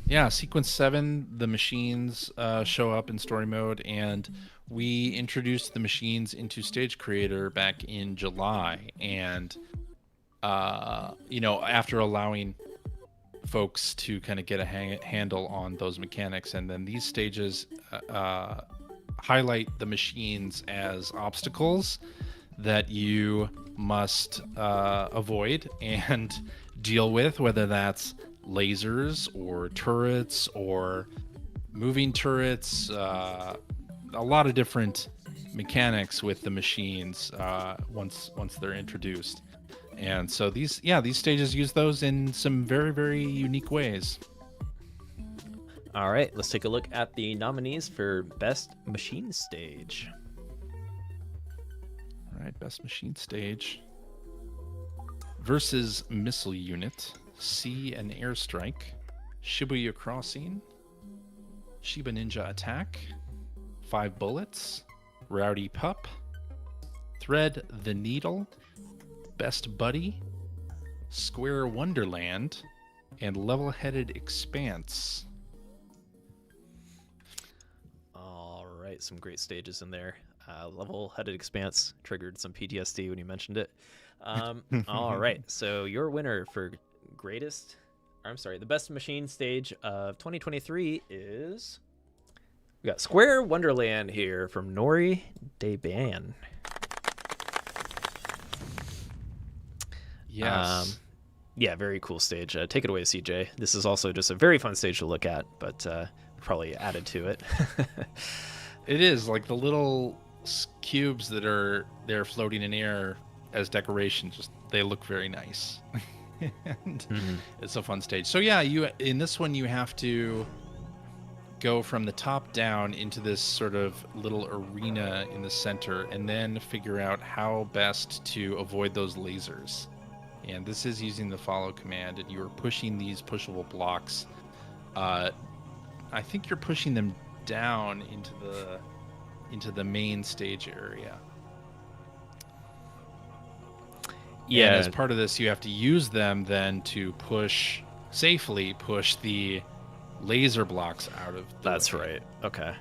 [SPEAKER 2] Yeah, Sequence 7, the machines show up in story mode, and we introduced the machines into Stage Creator back in July. And, after allowing folks to kind of get a handle on those mechanics, and then these stages highlight the machines as obstacles that you must avoid and deal with, whether that's lasers or turrets or moving turrets, a lot of different mechanics with the machines once they're introduced. And so these stages use those in some very, very unique ways.
[SPEAKER 1] All right, let's take a look at the nominees for Best Machine Stage.
[SPEAKER 2] All right, Best Machine Stage versus Missile Unit, Sea and Airstrike, Shibuya Crossing, Shiba Ninja Attack, 5 Bullets, Rowdy Pup, Thread the Needle, Best Buddy, Square Wonderland, and Level-Headed Expanse.
[SPEAKER 1] All right, some great stages in there. Level-Headed Expanse triggered some PTSD when you mentioned it. All right, so your winner for the Best Machine Stage of 2023 is... We got Square Wonderland here from Nori Deban.
[SPEAKER 2] Yes.
[SPEAKER 1] Very cool stage. Take it away, CJ. This is also just a very fun stage to look at, but probably added to it.
[SPEAKER 2] It is, like the little cubes that are there floating in air as decoration, they look very nice. And it's a fun stage. So in this one you have to go from the top down into this sort of little arena in the center and then figure out how best to avoid those lasers. And this is using the follow command, and you are pushing these pushable blocks. I think you're pushing them down into the main stage area.
[SPEAKER 1] Yeah.
[SPEAKER 2] And as part of this, you have to use them then to safely push the laser blocks out of the
[SPEAKER 1] That's right. Okay.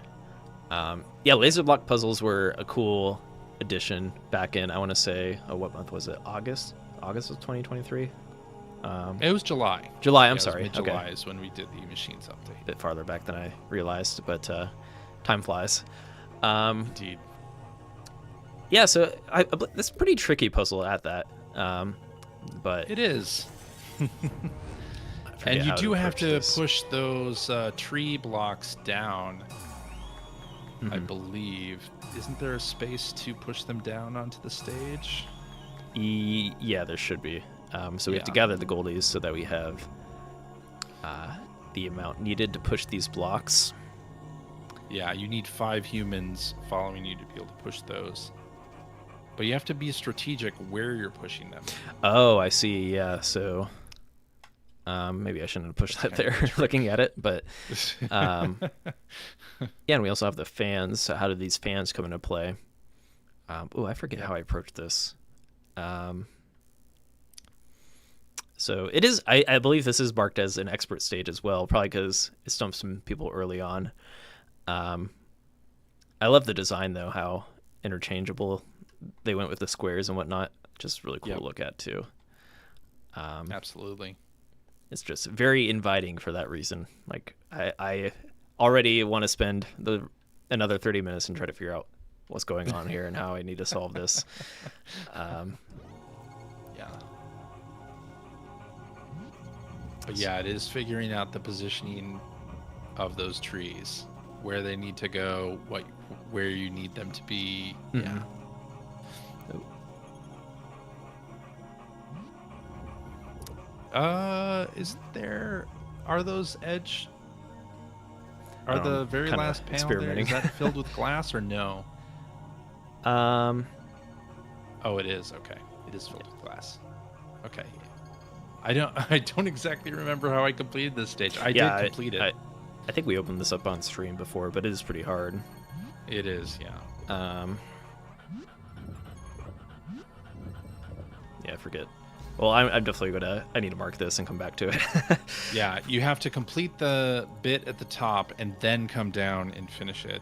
[SPEAKER 1] Laser block puzzles were a cool edition back in, I want to say, what month was it? August of 2023.
[SPEAKER 2] It was July.
[SPEAKER 1] July. I'm sorry.
[SPEAKER 2] July
[SPEAKER 1] Okay.
[SPEAKER 2] is when we did the machines update.
[SPEAKER 1] A bit farther back than I realized, but time flies.
[SPEAKER 2] Indeed.
[SPEAKER 1] Yeah. So it's a pretty tricky puzzle at that. But
[SPEAKER 2] It is.
[SPEAKER 1] I forget
[SPEAKER 2] And you
[SPEAKER 1] how
[SPEAKER 2] do have
[SPEAKER 1] approach
[SPEAKER 2] to
[SPEAKER 1] this.
[SPEAKER 2] push those tree blocks down, I
[SPEAKER 1] Mhm.
[SPEAKER 2] believe. Isn't there a space to push them down onto the stage?
[SPEAKER 1] Yeah, there should be. So we have to
[SPEAKER 2] Yeah.
[SPEAKER 1] gather the goldies so that we have the amount needed to push these blocks.
[SPEAKER 2] Yeah, you need 5 humans following you to be able to push those. But you have to be strategic where you're pushing them.
[SPEAKER 1] Oh, I see. Yeah. So maybe I shouldn't have pushed that there looking at it. But yeah, and we also have the fans. So how do these fans come into play? I forget how I approached this. So it is, I believe this is marked as an expert stage as well, probably because it stumped some people early on. I love the design, though, how interchangeable they went with the squares and whatnot. Just really cool
[SPEAKER 2] Yep.
[SPEAKER 1] to look at, too.
[SPEAKER 2] Absolutely.
[SPEAKER 1] It's just very inviting for that reason. Like, I already want to spend another 30 minutes and try to figure out what's going on here and how I need to solve this.
[SPEAKER 2] Yeah. But yeah, it is figuring out the positioning of those trees, where they need to go, where you need them to be.
[SPEAKER 1] Mhm.
[SPEAKER 2] Yeah. Are those edge? Are the very
[SPEAKER 1] kinda
[SPEAKER 2] last panel there,
[SPEAKER 1] experimenting.
[SPEAKER 2] is that filled with glass or no? Oh, it is. Okay, it is filled with glass. Okay. I don't exactly remember how I completed this stage. I did complete it.
[SPEAKER 1] I think we opened this up on stream before, but it is pretty hard.
[SPEAKER 2] It is, yeah.
[SPEAKER 1] Yeah, I forget. Well, I'm definitely I need to mark this and come back to it.
[SPEAKER 2] Yeah, you have to complete the bit at the top and then come down and finish it.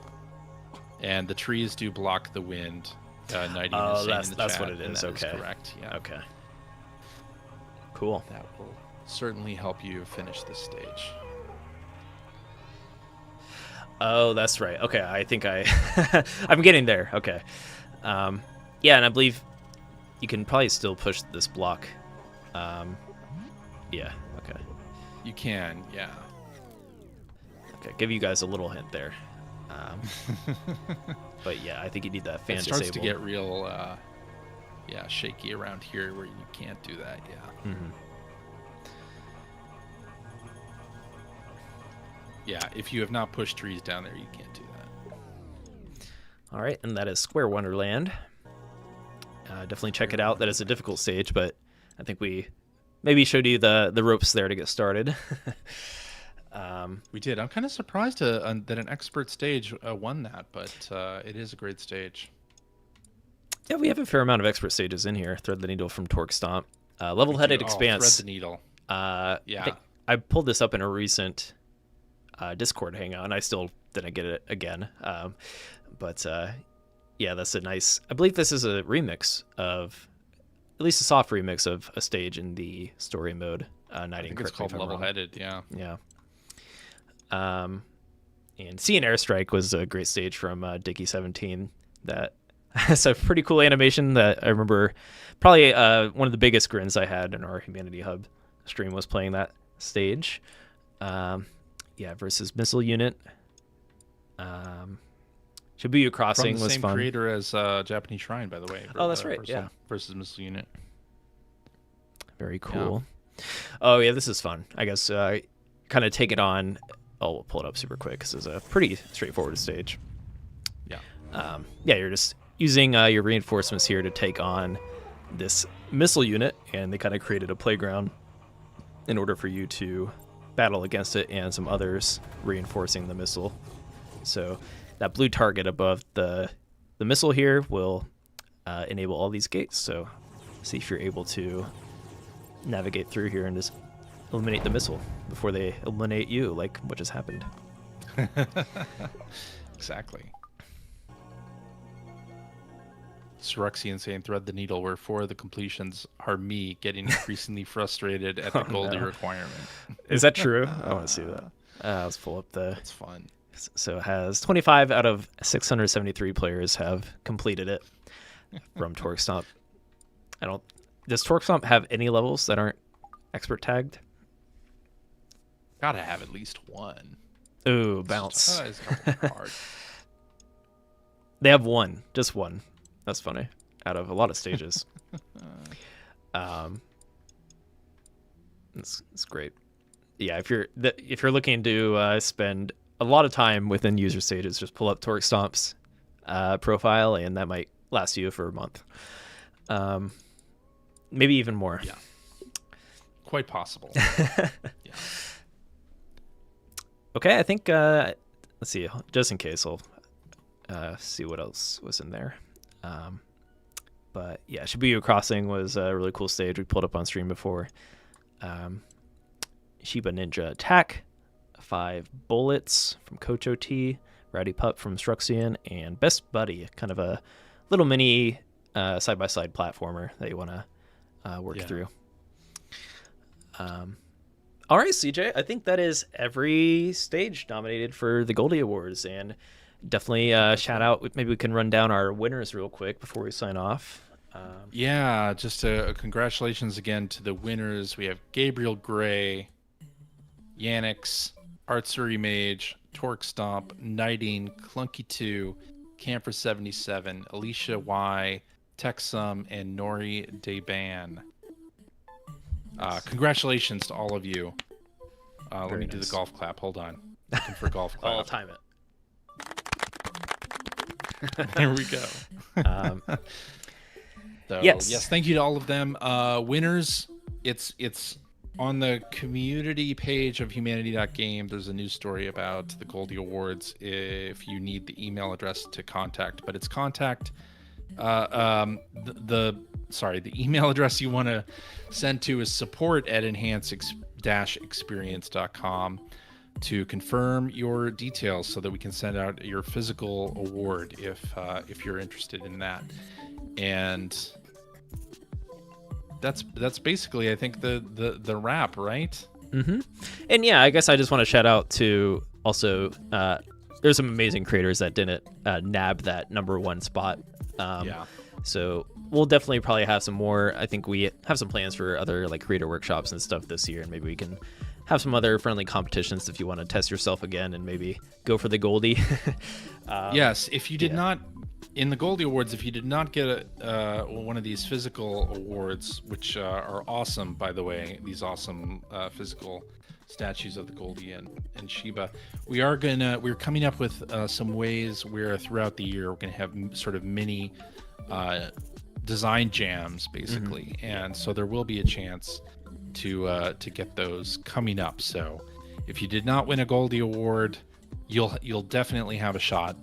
[SPEAKER 2] And the trees do block the wind. Nighty is saying in the
[SPEAKER 1] that's
[SPEAKER 2] chat,
[SPEAKER 1] what it
[SPEAKER 2] and
[SPEAKER 1] is.
[SPEAKER 2] that
[SPEAKER 1] Okay.
[SPEAKER 2] Correct. Yeah.
[SPEAKER 1] Okay. Cool.
[SPEAKER 2] That will certainly help you finish this stage.
[SPEAKER 1] Oh, that's right. Okay, I think I'm getting there. Okay. Yeah, and I believe you can probably still push this block. Yeah. Okay.
[SPEAKER 2] You can, yeah.
[SPEAKER 1] Okay. Give you guys a little hint there. But yeah, I think you need that fan
[SPEAKER 2] It starts
[SPEAKER 1] disabled.
[SPEAKER 2] to get real, shaky around here where you can't do that. Yeah.
[SPEAKER 1] Mhm.
[SPEAKER 2] Yeah. If you have not pushed trees down there, you can't do that.
[SPEAKER 1] All right, and that is Square Wonderland. Definitely check it out. That is a difficult stage, but I think we maybe showed you the ropes there to get started.
[SPEAKER 2] We did. I'm kind of surprised that an expert stage won that, but it is a great stage.
[SPEAKER 1] Yeah, we have a fair amount of expert stages in here. Thread the Needle from Torque Stomp. Level-Headed Expanse.
[SPEAKER 2] Thread the Needle.
[SPEAKER 1] Yeah. I pulled this up in a recent Discord hangout, and I still didn't get it again. But yeah, that's a nice... I believe this is a remix of... At least a soft remix of a stage in the story mode.
[SPEAKER 2] I think it's called Level-Headed, yeah.
[SPEAKER 1] Yeah. And Sea and Airstrike was a great stage from Dicky17 that has a pretty cool animation that I remember probably one of the biggest grins I had in our Humanity Hub stream was playing that stage. Yeah, versus Missile Unit. Shibuya Crossing
[SPEAKER 2] From the
[SPEAKER 1] was
[SPEAKER 2] same
[SPEAKER 1] fun.
[SPEAKER 2] creator as Japanese Shrine, by the way.
[SPEAKER 1] Oh, that's right, yeah.
[SPEAKER 2] Versus Missile Unit.
[SPEAKER 1] Very cool. Oh, yeah, this is fun. I guess kind of take it on. Oh, we'll pull it up super quick because it's a pretty straightforward stage.
[SPEAKER 2] Yeah.
[SPEAKER 1] Yeah, you're just using your reinforcements here to take on this missile unit, and they kind of created a playground in order for you to battle against it and some others reinforcing the missile. So that blue target above the missile here will enable all these gates. So see if you're able to navigate through here and just eliminate the missile before they eliminate you, like what just happened.
[SPEAKER 2] Exactly. Syruxian saying thread the needle, where 4 of the completions are me getting increasingly frustrated at the Goldie requirement.
[SPEAKER 1] Is that true? I want to see that. Let's pull up the...
[SPEAKER 2] It's fun.
[SPEAKER 1] So it has 25 out of 673 players have completed it from Torque Stomp. Does Torque Stomp have any levels that aren't expert tagged?
[SPEAKER 2] Gotta have at least one.
[SPEAKER 1] Ooh, bounce.
[SPEAKER 2] It's a couple hard.
[SPEAKER 1] They have one, just one. That's funny. Out of a lot of stages. It's great. Yeah, if you're looking to spend a lot of time within user stages, just pull up Torque Stomp's profile, and that might last you for a month. Maybe even more.
[SPEAKER 2] Yeah. Quite possible. Yeah.
[SPEAKER 1] Okay, I think let's see. Just in case, I'll see what else was in there. But yeah, Shibuya Crossing was a really cool stage. We pulled up on stream before. Shiba Ninja Attack, 5 Bullets from Kocho T, Rowdy Pup from Syruxian, and Best Buddy, kind of a little mini side-by-side platformer that you want to work through. All right, CJ, I think that is every stage nominated for the Goldy Awards, and definitely shout out. Maybe we can run down our winners real quick before we sign off.
[SPEAKER 2] Just congratulations again to the winners. We have Gabriel Gray, Yannix, Artsuri Mage, Torque Stomp, Knighting, Clunky2, Camper 77, Alicia Y, Texum, and Nori Deban. Congratulations to all of you. Let me do the golf clap. Hold on. Looking for golf clap.
[SPEAKER 1] I'll time it.
[SPEAKER 2] There we go. Yes, thank you to all of them. Winners, it's on the community page of humanity.game. There's a news story about the Goldy Awards if you need the email address to contact, but it's contact the email address you want to send to is support@enhance-experience.com to confirm your details so that we can send out your physical award if you're interested in that. And that's basically, I think, the wrap, right?
[SPEAKER 1] Mm-hmm. And yeah, I guess I just want to shout out to also there's some amazing creators that didn't nab that #1 spot. So we'll definitely probably have some more. I think we have some plans for other like creator workshops and stuff this year, and maybe we can have some other friendly competitions if you want to test yourself again and maybe go for the Goldie.
[SPEAKER 2] Yes, if you did not in the Goldy Awards, if you did not get one of these physical awards, which are awesome, by the way, these awesome physical statues of the Goldie and Shiba, we're coming up with some ways where throughout the year we're gonna have sort of mini design jams, basically, and so there will be a chance to get those coming up. So if you did not win a Goldy Award, you'll definitely have a shot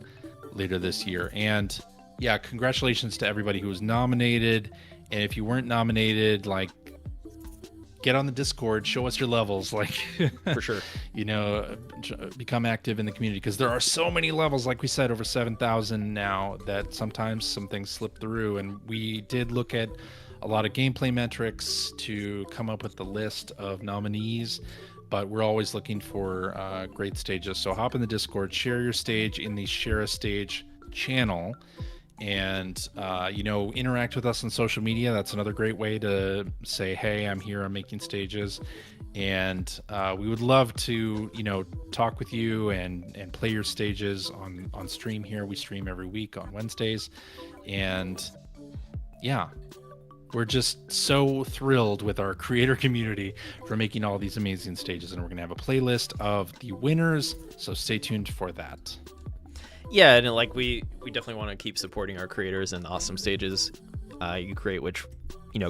[SPEAKER 2] later this year. And yeah, congratulations to everybody who was nominated. And if you weren't nominated, like, get on the Discord, show us your levels, like,
[SPEAKER 1] for sure,
[SPEAKER 2] become active in the community, because there are so many levels, like we said, over 7,000 now, that sometimes some things slip through. And we did look at a lot of gameplay metrics to come up with the list of nominees, but we're always looking for great stages. So hop in the Discord, share your stage in the Share a Stage channel, and interact with us on social media. That's another great way to say, hey, I'm here, I'm making stages, and we would love to talk with you and play your stages on stream here. We stream every week on Wednesdays, and yeah, we're just so thrilled with our creator community for making all these amazing stages, and we're gonna have a playlist of the winners, so stay tuned for that.
[SPEAKER 1] Yeah, and like we definitely want to keep supporting our creators and the awesome stages you create, which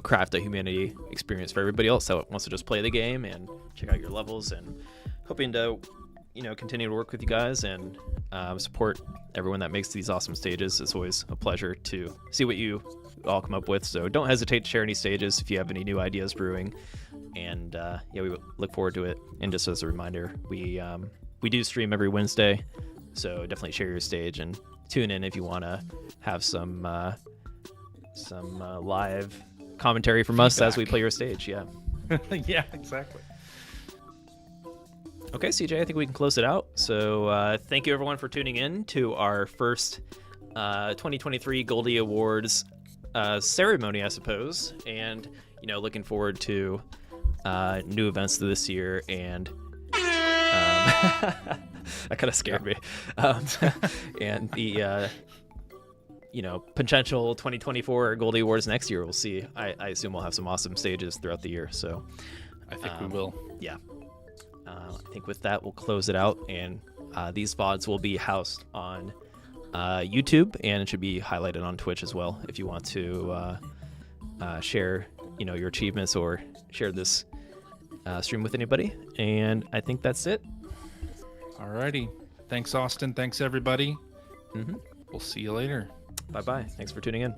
[SPEAKER 1] craft a humanity experience for everybody else that wants to just play the game and check out your levels, and hoping to continue to work with you guys and support everyone that makes these awesome stages. It's always a pleasure to see what you all come up with, so don't hesitate to share any stages if you have any new ideas brewing. And we look forward to it. And just as a reminder, we do stream every Wednesday, so definitely share your stage and tune in if you want to have some some live commentary from us as we play your stage. Yeah.
[SPEAKER 2] Yeah, exactly.
[SPEAKER 1] Okay, CJ, I think we can close it out. So thank you, everyone, for tuning in to our first 2023 Goldy Awards ceremony, I suppose. And, looking forward to new events this year. And that kind of scared me. And the, potential 2024 Goldy Awards next year. We'll see. I assume we'll have some awesome stages throughout the year. So
[SPEAKER 2] I think we will.
[SPEAKER 1] Yeah. I think with that, we'll close it out, and these VODs will be housed on YouTube, and it should be highlighted on Twitch as well if you want to share, your achievements or share this stream with anybody. And I think that's it.
[SPEAKER 2] Alrighty. Thanks, Austin. Thanks, everybody.
[SPEAKER 1] Mm-hmm.
[SPEAKER 2] We'll see you later.
[SPEAKER 1] Bye-bye. Thanks for tuning in.